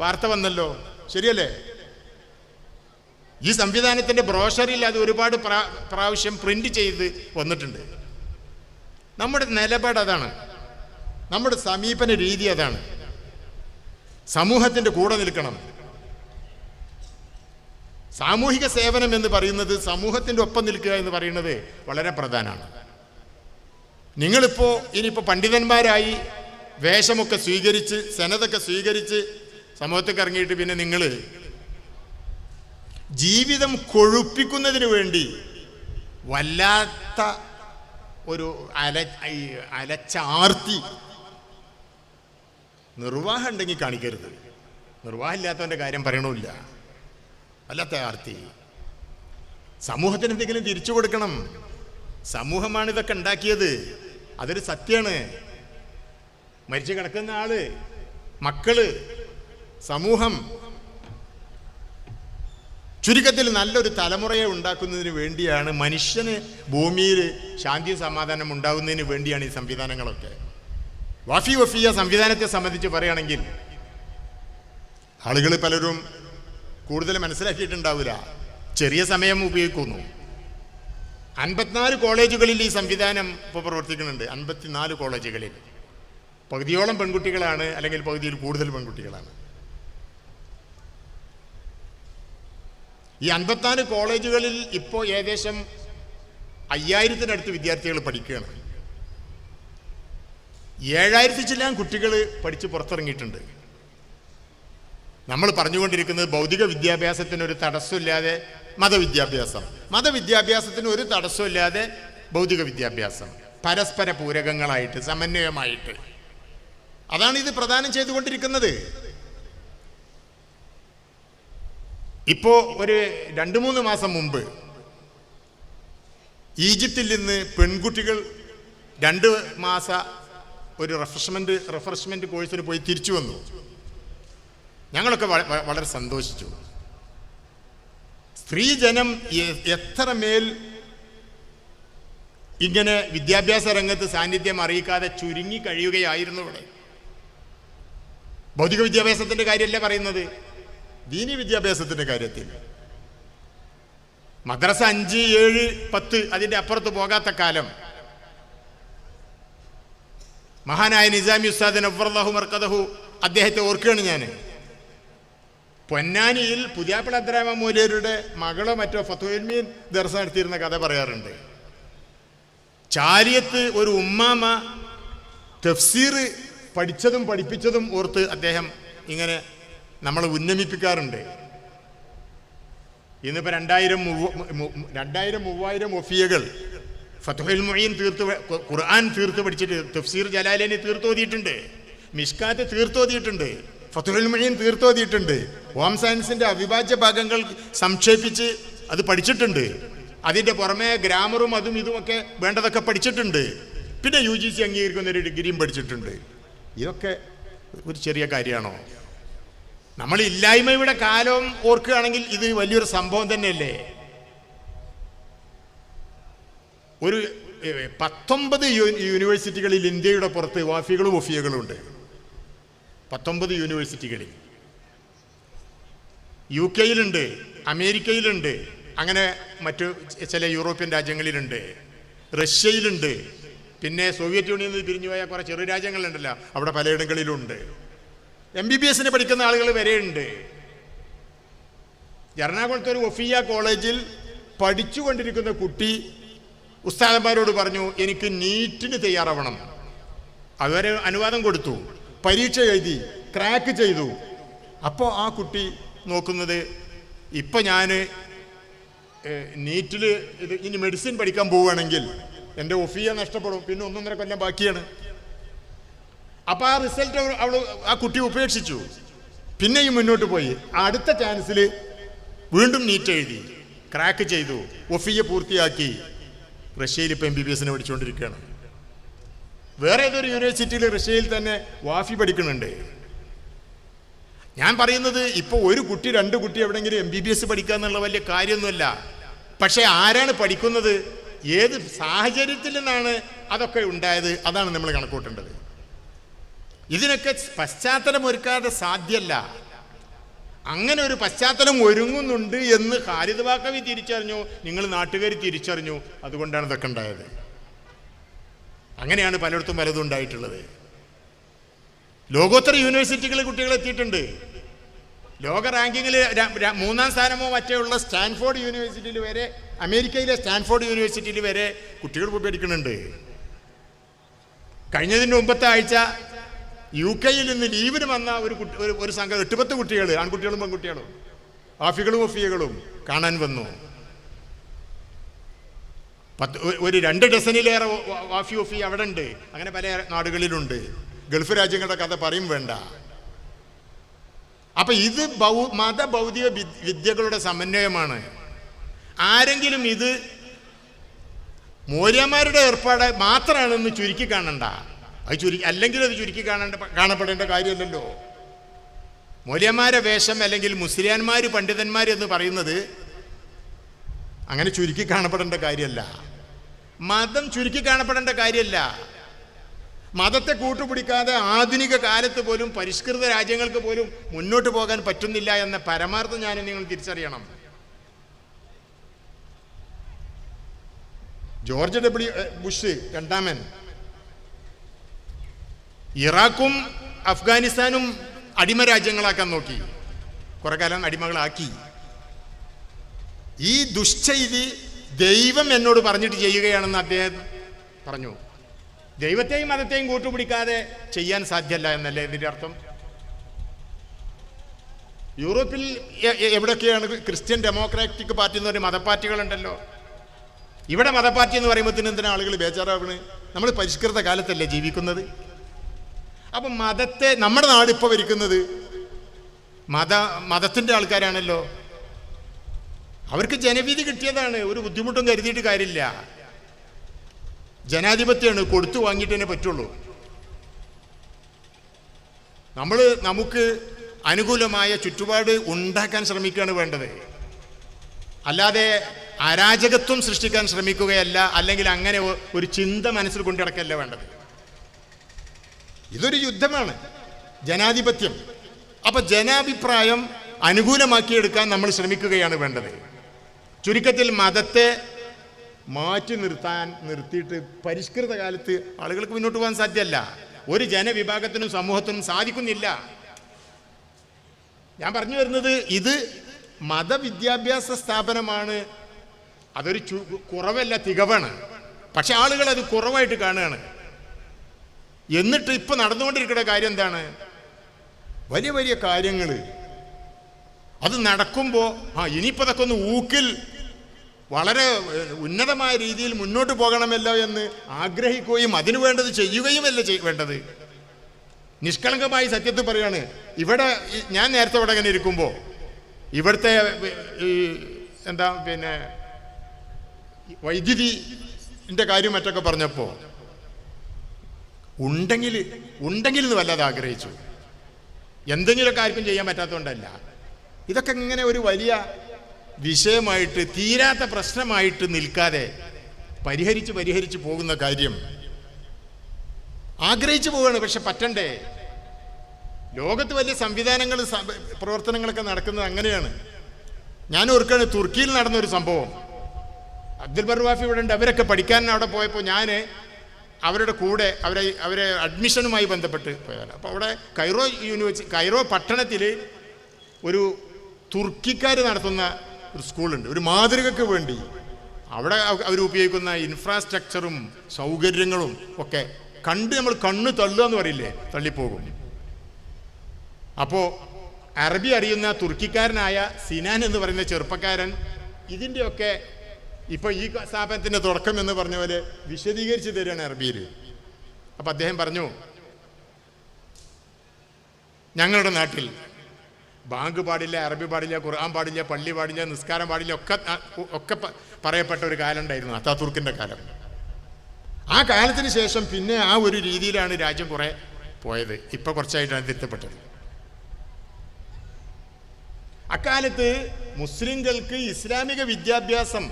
വാർത്ത വന്നല്ലോ, ശരിയല്ലേ? ഈ സംവിധാനത്തിന്റെ ബ്രോഷറിൽ അത് ഒരുപാട് പ്രാവശ്യം പ്രിന്റ് ചെയ്ത് വന്നിട്ടുണ്ട്. നമ്മുടെ നിലപാട് അതാണ്, നമ്മുടെ സമീപന രീതി അതാണ്. സമൂഹത്തിന്റെ കൂടെ നിൽക്കണം. സാമൂഹിക സേവനം എന്ന് പറയുന്നത്, സമൂഹത്തിൻ്റെ ഒപ്പം നിൽക്കുക എന്ന് പറയുന്നത് വളരെ പ്രധാനമാണ്. ഇനിയിപ്പോൾ പണ്ഡിതന്മാരായി വേഷമൊക്കെ സ്വീകരിച്ച്, സനതൊക്കെ സ്വീകരിച്ച് സമൂഹത്തേക്ക് ഇറങ്ങിയിട്ട് പിന്നെ നിങ്ങൾ ജീവിതം കൊഴുപ്പിക്കുന്നതിന് വേണ്ടി വല്ലാത്ത ഒരു അലച്ചാർത്തി, നിർവാഹം ഉണ്ടെങ്കിൽ കാണിക്കരുത്. നിർവാഹം ഇല്ലാത്തവൻ്റെ കാര്യം പറയണമില്ല. വല്ലാത്ത ആർത്തി. സമൂഹത്തിന് എന്തെങ്കിലും തിരിച്ചു കൊടുക്കണം. സമൂഹമാണ് ഇതൊക്കെ ഉണ്ടാക്കിയത്, അതൊരു സത്യമാണ്. മരിച്ചു കിടക്കുന്ന ആള്, മക്കള്, സമൂഹം, ചുരുക്കത്തിൽ നല്ലൊരു തലമുറയെ ഉണ്ടാക്കുന്നതിന് വേണ്ടിയാണ്, മനുഷ്യന് ഭൂമിയിൽ ശാന്തിയും സമാധാനം ഉണ്ടാകുന്നതിന് വേണ്ടിയാണ് ഈ സംവിധാനങ്ങളൊക്കെ. വഫിയ സംവിധാനത്തെ സംബന്ധിച്ച് പറയുകയാണെങ്കിൽ ആളുകൾ പലരും കൂടുതൽ മനസ്സിലാക്കിയിട്ടുണ്ടാവില്ല, ചെറിയ സമയം ഉപയോഗിക്കുന്നു. 54 കോളേജുകളിൽ ഈ സംവിധാനം ഇപ്പോൾ പ്രവർത്തിക്കുന്നുണ്ട്. 54 കോളേജുകളിൽ പകുതിയോളം പെൺകുട്ടികളാണ്, അല്ലെങ്കിൽ പകുതിയിൽ കൂടുതൽ പെൺകുട്ടികളാണ്. ഈ 54 കോളേജുകളിൽ ഇപ്പോൾ ഏകദേശം 5000-നടുത്ത് വിദ്യാർത്ഥികൾ പഠിക്കുകയാണ്. 7000 ചില്ലാൻ കുട്ടികൾ പഠിച്ച് പുറത്തിറങ്ങിയിട്ടുണ്ട്. നമ്മൾ പറഞ്ഞുകൊണ്ടിരിക്കുന്നത് ഭൗതിക വിദ്യാഭ്യാസത്തിനൊരു തടസ്സമില്ലാതെ മതവിദ്യാഭ്യാസത്തിന് ഒരു തടസ്സമില്ലാതെ ഭൗതിക വിദ്യാഭ്യാസം, പരസ്പര പൂരകങ്ങളായിട്ട് സമന്വയമായിട്ട്, അതാണ് ഇത് പ്രദാനം ചെയ്തുകൊണ്ടിരിക്കുന്നത്. ഇപ്പോ ഒരു 2-3 മാസം മുമ്പ് ഈജിപ്തിൽ നിന്ന് പെൺകുട്ടികൾ 2 മാസ ഒരു റിഫ്രഷ്മെന്റ് കോഴ്സിന് പോയി തിരിച്ചു വന്നു. ഞങ്ങളൊക്കെ വളരെ സന്തോഷിച്ചു. സ്ത്രീജനം എത്രമേൽ ഇങ്ങനെ വിദ്യാഭ്യാസ രംഗത്ത് സാന്നിധ്യം അറിയിക്കാതെ ചുരുങ്ങി കഴിയുകയായിരുന്നു ഇവിടെ. ഭൗതിക വിദ്യാഭ്യാസത്തിന്റെ കാര്യമല്ല പറയുന്നത്, ദീനി വിദ്യാഭ്യാസത്തിന്റെ കാര്യത്തിൽ. മദ്രസ 5, 7, 10 അതിന്റെ അപ്പുറത്ത് പോകാത്ത കാലം മഹാനായ നിസാമി ഉസ്താദ് നവ്വറല്ലാഹു മർക്കദഹു അദ്ദേഹത്തെ ഓർക്കുകയാണ് ഞാൻ. പൊന്നാനിയിൽ പുതിയാപ്പിള അബ്ദുറഹ്മാൻ മൗലവിയുടെ മകളോ മറ്റോ ഫത്വൽ മീൻ ദർസ നടത്തിയിരുന്ന കഥ പറയാറുണ്ട്. ചാലിയത്ത് ഒരു ഉമ്മാമ തഫ്സീർ പഠിച്ചതും പഠിപ്പിച്ചതും ഓർത്ത് അദ്ദേഹം ഇങ്ങനെ നമ്മളെ ഉന്നമിപ്പിക്കാറുണ്ട്. ഇന്നിപ്പോൾ 2000-3000 ഒഫിയകൾ ഫത്ഹുൽ മുഈൻ ഖുർആൻ തീർത്ത് പഠിച്ചിട്ട് തഫ്സീർ ജലാലൈനി തീർത്തോതിയിട്ടുണ്ട്, മിഷ്കാത്ത് തീർത്തോതിയിട്ടുണ്ട്, ഫത്ഹുൽ മുഈൻ തീർത്തോതിയിട്ടുണ്ട്, ഹോം സയൻസിന്റെ അവിഭാജ്യ ഭാഗങ്ങൾ സംക്ഷേപിച്ച് അത് പഠിച്ചിട്ടുണ്ട്. അതിൻ്റെ പുറമെ ഗ്രാമറും അതും ഇതുമൊക്കെ വേണ്ടതൊക്കെ പഠിച്ചിട്ടുണ്ട്. പിന്നെ UGC അംഗീകരിക്കുന്ന ഒരു ഡിഗ്രിയും പഠിച്ചിട്ടുണ്ട്. ഇതൊക്കെ ഒരു ചെറിയ കാര്യമാണോ? നമ്മൾ ഇല്ലായ്മയുടെ കാലം ഓർക്കുകയാണെങ്കിൽ ഇത് വലിയൊരു സംഭവം തന്നെയല്ലേ. ഒരു 19 യൂണിവേഴ്സിറ്റികളിൽ ഇന്ത്യയുടെ പുറത്ത് വാഫികളും ഒഫിയകളും ഉണ്ട്. 19 യൂണിവേഴ്സിറ്റികളിൽ. UK-യിലുണ്ട്, അമേരിക്കയിലുണ്ട്, അങ്ങനെ മറ്റു ചില യൂറോപ്യൻ രാജ്യങ്ങളിലുണ്ട്, റഷ്യയിലുണ്ട്, പിന്നെ സോവിയറ്റ് യൂണിയനിൽ നിന്ന് പിരിഞ്ഞുപോയ കുറേ ചെറു രാജ്യങ്ങളുണ്ടല്ലോ, അവിടെ പലയിടങ്ങളിലുണ്ട്. MBBS-ന് പഠിക്കുന്ന ആളുകൾ വരെയുണ്ട്. എറണാകുളത്ത് ഒരു ഒഫിയ കോളേജിൽ പഠിച്ചുകൊണ്ടിരിക്കുന്ന കുട്ടി ഉസ്താദന്മാരോട് പറഞ്ഞു, എനിക്ക് നീറ്റിന് തയ്യാറാവണം. അതുവരെ അനുവാദം കൊടുത്തു, പരീക്ഷ എഴുതി, ക്രാക്ക് ചെയ്തു. അപ്പോൾ ആ കുട്ടി നോക്കുന്നത്, ഇപ്പം ഞാൻ നീറ്റിൽ ഇനി മെഡിസിൻ പഠിക്കാൻ പോവുകയാണെങ്കിൽ എൻ്റെ ഒഫിയ നഷ്ടപ്പെടും, പിന്നെ 1.5 കൊല്ലം ബാക്കിയാണ്. അപ്പോൾ ആ റിസൾട്ട് ആ കുട്ടി ഉപേക്ഷിച്ചു. പിന്നെയും മുന്നോട്ട് പോയി. അടുത്ത ചാൻസിൽ വീണ്ടും നീറ്റ് എഴുതി, ക്രാക്ക് ചെയ്തു, ഒഫിയ പൂർത്തിയാക്കി. റഷ്യയിൽ ഇപ്പോൾ MBBS-ന് പഠിച്ചുകൊണ്ടിരിക്കുകയാണ്. വേറെ ഏതൊരു യൂണിവേഴ്സിറ്റിയിൽ റഷ്യയിൽ തന്നെ വാഫി പഠിക്കുന്നുണ്ട്. ഞാൻ പറയുന്നത് ഇപ്പോൾ ഒരു കുട്ടി 2 കുട്ടി എവിടെയെങ്കിലും MBBS പഠിക്കുക എന്നുള്ള വലിയ കാര്യമൊന്നുമല്ല. പക്ഷേ ആരാണ് പഠിക്കുന്നത്, ഏത് സാഹചര്യത്തിൽ നിന്നാണ് അതൊക്കെ ഉണ്ടായത്, അതാണ് നമ്മൾ കണക്കൂട്ടേണ്ടത്. ഇതിനൊക്കെ പശ്ചാത്തലം ഒരുക്കാതെ സാധ്യമല്ല. അങ്ങനെ ഒരു പശ്ചാത്തലം ഒരുങ്ങുന്നുണ്ട് എന്ന് ഖാലിദ് ബാക്കവി തിരിച്ചറിഞ്ഞു, നിങ്ങൾ നാട്ടുകാർ തിരിച്ചറിഞ്ഞു. അതുകൊണ്ടാണ് ഇതൊക്കെ ഉണ്ടായത്. അങ്ങനെയാണ് പലയിടത്തും പലതും ഉണ്ടായിട്ടുള്ളത്. ലോകോത്തര യൂണിവേഴ്സിറ്റികളിൽ കുട്ടികൾ എത്തിയിട്ടുണ്ട്. ലോക റാങ്കിങ്ങിൽ 3-ാം സ്ഥാനമോ മറ്റേ ഉള്ള സ്റ്റാൻഫോർഡ് യൂണിവേഴ്സിറ്റിയിൽ വരെ, അമേരിക്കയിലെ സ്റ്റാൻഫോർഡ് യൂണിവേഴ്സിറ്റിയിൽ വരെ കുട്ടികൾ പോയി പഠിക്കുന്നുണ്ട്. കഴിഞ്ഞതിൻ്റെ മുമ്പത്തെ ആഴ്ച UK-യിൽ നിന്ന് ലീവിന് വന്ന ഒരു സംഘം 8-10 കുട്ടികൾ, ആൺകുട്ടികളും പെൺകുട്ടികളും, ആഫികളും ഒഫിയകളും കാണാൻ വന്നു. ഒരു 2 ഡസനിലേറെ വാഫി ഒഫി അവിടെ ഉണ്ട്. അങ്ങനെ പല നാടുകളിലുണ്ട്. ഗൾഫ് രാജ്യങ്ങളുടെ കഥ പറയും വേണ്ട. അപ്പൊ ഇത് മതഭൗതിക വിദ്യകളുടെ സമന്വയമാണ്. ആരെങ്കിലും ഇത് മോര്യന്മാരുടെ ഏർപ്പാട് മാത്രമാണെന്ന് ചുരുക്കി കാണണ്ട. അല്ലെങ്കിൽ അത് ചുരുക്കി കാണപ്പെടേണ്ട കാര്യമല്ലല്ലോ. മോര്യന്മാരെ വേഷം അല്ലെങ്കിൽ മുസ്ലിയാന്മാർ പണ്ഡിതന്മാർ എന്ന് പറയുന്നത് അങ്ങനെ ചുരുക്കി കാണപ്പെടേണ്ട കാര്യമല്ല. മതം ചുരുക്കി കാണപ്പെടേണ്ട കാര്യമല്ല. മതത്തെ കൂട്ടുപിടിക്കാതെ ആധുനിക കാലത്ത് പോലും പരിഷ്കൃത രാജ്യങ്ങൾക്ക് പോലും മുന്നോട്ട് പോകാൻ പറ്റുന്നില്ല എന്ന പരമാർത്ഥം ഞാൻ നിങ്ങൾ തിരിച്ചറിയണം. ജോർജ് ഡബ്ല്യു ബുഷ് രണ്ടാമൻ ഇറാഖും അഫ്ഗാനിസ്ഥാനും അടിമ രാജ്യങ്ങളാക്കാൻ നോക്കി, കുറെ കാലം അടിമകളാക്കി. ഈ ദുശ്ചെയ്തി ദൈവം എന്നോട് പറഞ്ഞിട്ട് ചെയ്യുകയാണെന്ന് അദ്ദേഹം പറഞ്ഞു. ദൈവത്തെയും മതത്തെയും കൂട്ടുപിടിക്കാതെ ചെയ്യാൻ സാധ്യമല്ല എന്നല്ലേ ഇതിൻ്റെ അർത്ഥം? യൂറോപ്പിൽ എവിടെയൊക്കെയാണ് ക്രിസ്ത്യൻ ഡെമോക്രാറ്റിക് പാർട്ടി എന്ന് പറയുന്ന മതപാർട്ടികളുണ്ടല്ലോ. ഇവിടെ മതപാർട്ടി എന്ന് പറയുമ്പോഴത്തേനും എന്തിനാ ആളുകൾ ബേജാറാവണ്? നമ്മൾ പരിഷ്കൃത കാലത്തല്ലേ ജീവിക്കുന്നത്? അപ്പം മതത്തെ നമ്മുടെ നാട് ഇപ്പോൾ ഭരിക്കുന്നത് മതത്തിൻ്റെ ആൾക്കാരാണല്ലോ. അവർക്ക് ജനവിധി കിട്ടിയതാണ്, ഒരു ബുദ്ധിമുട്ടും കരുതിയിട്ട് കാര്യമില്ല. ജനാധിപത്യമാണ്, കൊടുത്തു വാങ്ങിയിട്ട് തന്നെ പറ്റുള്ളൂ. നമുക്ക് അനുകൂലമായ ചുറ്റുപാട് ഉണ്ടാക്കാൻ ശ്രമിക്കുകയാണ് വേണ്ടത്, അല്ലാതെ അരാജകത്വം സൃഷ്ടിക്കാൻ ശ്രമിക്കുകയല്ല, അല്ലെങ്കിൽ അങ്ങനെ ഒരു ചിന്ത മനസ്സിൽ കൊണ്ടു നടക്കല്ല വേണ്ടത്. ഇതൊരു യുദ്ധമാണ്, ജനാധിപത്യം. അപ്പൊ ജനാഭിപ്രായം അനുകൂലമാക്കിയെടുക്കാൻ നമ്മൾ ശ്രമിക്കുകയാണ് വേണ്ടത്. ചുരുക്കത്തിൽ മതത്തെ മാറ്റി നിർത്തിയിട്ട് പരിഷ്കൃത കാലത്ത് ആളുകൾക്ക് മുന്നോട്ട് പോകാൻ സാധ്യമല്ല. ഒരു ജനവിഭാഗത്തിനും സമൂഹത്തിനും സാധിക്കുന്നില്ല. ഞാൻ പറഞ്ഞു വരുന്നത്, ഇത് മതവിദ്യാഭ്യാസ സ്ഥാപനമാണ്, അതൊരു കുറവല്ല, തികവാണ്. പക്ഷെ ആളുകൾ അത് കുറവായിട്ട് കാണുകയാണ്. എന്നിട്ട് ഇപ്പൊ നടന്നുകൊണ്ടിരിക്കുന്ന കാര്യം എന്താണ്? വലിയ വലിയ കാര്യങ്ങൾ അത് നടക്കുമ്പോൾ ഇനിയിപ്പോൾ അതൊക്കെ ഒന്ന് ഊക്കിൽ വളരെ ഉന്നതമായ രീതിയിൽ മുന്നോട്ട് പോകണമല്ലോ എന്ന് ആഗ്രഹിക്കുകയും അതിനു വേണ്ടത് ചെയ്യുകയുമല്ല വേണ്ടത്. നിഷ്കളങ്കമായി സത്യത്തിൽ പറയാണ്. ഇവിടെ ഞാൻ നേരത്തെ ഇവിടെ ഇങ്ങനെ ഇരിക്കുമ്പോൾ ഇവിടുത്തെ വൈദ്യുതിൻ്റെ കാര്യം മറ്റൊക്കെ പറഞ്ഞപ്പോൾ ഉണ്ടെങ്കിൽ എന്ന് വല്ലാതെ ആഗ്രഹിച്ചു. എന്തെങ്കിലുമൊക്കെ ആർക്കും ചെയ്യാൻ പറ്റാത്തതുകൊണ്ടല്ല. ഇതൊക്കെ ഇങ്ങനെ ഒരു വലിയ വിഷയമായിട്ട്, തീരാത്ത പ്രശ്നമായിട്ട് നിൽക്കാതെ പരിഹരിച്ച് പോകുന്ന കാര്യം ആഗ്രഹിച്ചു പോവുകയാണ്. പക്ഷെ പറ്റണ്ടേ? ലോകത്ത് വലിയ സംവിധാനങ്ങൾ, പ്രവർത്തനങ്ങളൊക്കെ നടക്കുന്നത് അങ്ങനെയാണ്. ഞാൻ ഓർക്കാണ്, തുർക്കിയിൽ നടന്നൊരു സംഭവം. അബ്ദുൽ ബർവാഫി ഇവിടെ ഉണ്ട്. അവരൊക്കെ പഠിക്കാൻ അവിടെ പോയപ്പോൾ ഞാൻ അവരുടെ കൂടെ അവരെ അഡ്മിഷനുമായി ബന്ധപ്പെട്ട് പോയാൽ, അപ്പോൾ അവിടെ കൈറോ പട്ടണത്തിൽ ഒരു തുർക്കിക്കാർ നടത്തുന്ന ഒരു സ്കൂളുണ്ട്. ഒരു മാതൃകയ്ക്ക് വേണ്ടി അവിടെ അവർ ഉപയോഗിക്കുന്ന ഇൻഫ്രാസ്ട്രക്ചറും സൗകര്യങ്ങളും ഒക്കെ കണ്ട് നമ്മൾ കണ്ണ് തള്ളുക എന്ന് പറയില്ലേ, തള്ളിപ്പോകും. അപ്പോൾ അറബി അറിയുന്ന തുർക്കിക്കാരനായ സിനാൻ എന്ന് പറയുന്ന ചെറുപ്പക്കാരൻ ഇതിൻ്റെയൊക്കെ ഇപ്പോൾ ഈ സ്ഥാപനത്തിൻ്റെ തുടക്കം എന്ന് പറഞ്ഞ പോലെ വിശദീകരിച്ച് തരികയാണ് അറബിയിൽ. അപ്പം അദ്ദേഹം പറഞ്ഞു, ഞങ്ങളുടെ നാട്ടിൽ ബാങ്ക് പാടില്ല, അറബി പാടില്ല, ഖുർആൻ പാടില്ല, പള്ളി പാടില്ല, നിസ്കാരം പാടില്ല, ഒക്കെ പറയപ്പെട്ട ഒരു കാലം ഉണ്ടായിരുന്നു, അത്താതുർക്കിൻ്റെ കാലം. ആ കാലത്തിന് ശേഷം പിന്നെ ആ ഒരു രീതിയിലാണ് രാജ്യം കുറെ പോയത്. ഇപ്പം കുറച്ചായിട്ടാണ് തിരുത്തപ്പെട്ടത്. അക്കാലത്ത് മുസ്ലിങ്ങൾക്ക് ഇസ്ലാമിക വിദ്യാഭ്യാസം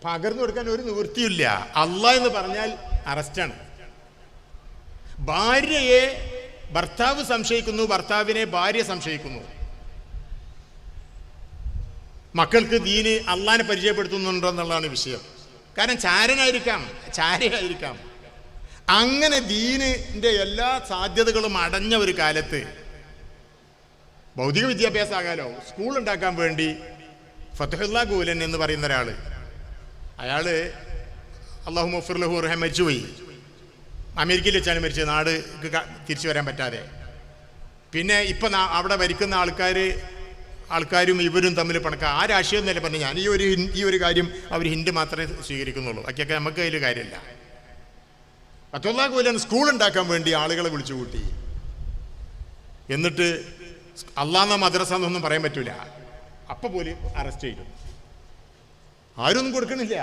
പകർന്നു കൊടുക്കാൻ ഒരു നിവൃത്തിയില്ല. അള്ളാഹ് എന്ന് പറഞ്ഞാൽ അറസ്റ്റാണ്. ഭാര്യയെ ഭർത്താവ് സംശയിക്കുന്നു, ഭർത്താവിനെ ഭാര്യ സംശയിക്കുന്നു. മക്കൾക്ക് ദീന് അള്ളാഹിനെ പരിചയപ്പെടുത്തുന്നുണ്ടോ എന്നുള്ളതാണ് വിഷയം. കാരണം ചാരയായിരിക്കാം. അങ്ങനെ ദീനിൻ്റെ എല്ലാ സാധ്യതകളും അടഞ്ഞ ഒരു കാലത്ത് ഭൗതിക വിദ്യാഭ്യാസം ആകാലോ, സ്കൂൾ ഉണ്ടാക്കാൻ വേണ്ടി ഫത്ഹുല്ലാ ഗൂലൻ എന്ന് പറയുന്ന ഒരാൾ, അയാൾ അല്ലാഹു മഗ്ഫിർ ലഹു റഹ്മ മരിച്ചുപോയി. അമേരിക്കയിൽ വെച്ചാണ് മരിച്ചത്, നാട് തിരിച്ചു വരാൻ പറ്റാതെ. പിന്നെ ഇപ്പം അവിടെ ഭരിക്കുന്ന ആൾക്കാരും ഇവരും തമ്മിൽ പണക്കാം. ആ രാഷ്ട്രീയം എന്നല്ല പറഞ്ഞു. ഞാൻ ഈ ഒരു കാര്യം അവർ ഹിന്ദു മാത്രമേ സ്വീകരിക്കുന്നുള്ളൂ, ബാക്കിയൊക്കെ നമുക്ക് അതിൽ കാര്യമില്ല. ഫത്ഹുല്ലാ ഗൂലൻ സ്കൂൾ ഉണ്ടാക്കാൻ വേണ്ടി ആളുകളെ വിളിച്ചു കൂട്ടി. എന്നിട്ട് അള്ളാഹ് മദ്രസ എന്നൊന്നും പറയാൻ പറ്റൂല. അപ്പം പോലും അറസ്റ്റ് ചെയ്തു. ആരൊന്നും കൊടുക്കണില്ല.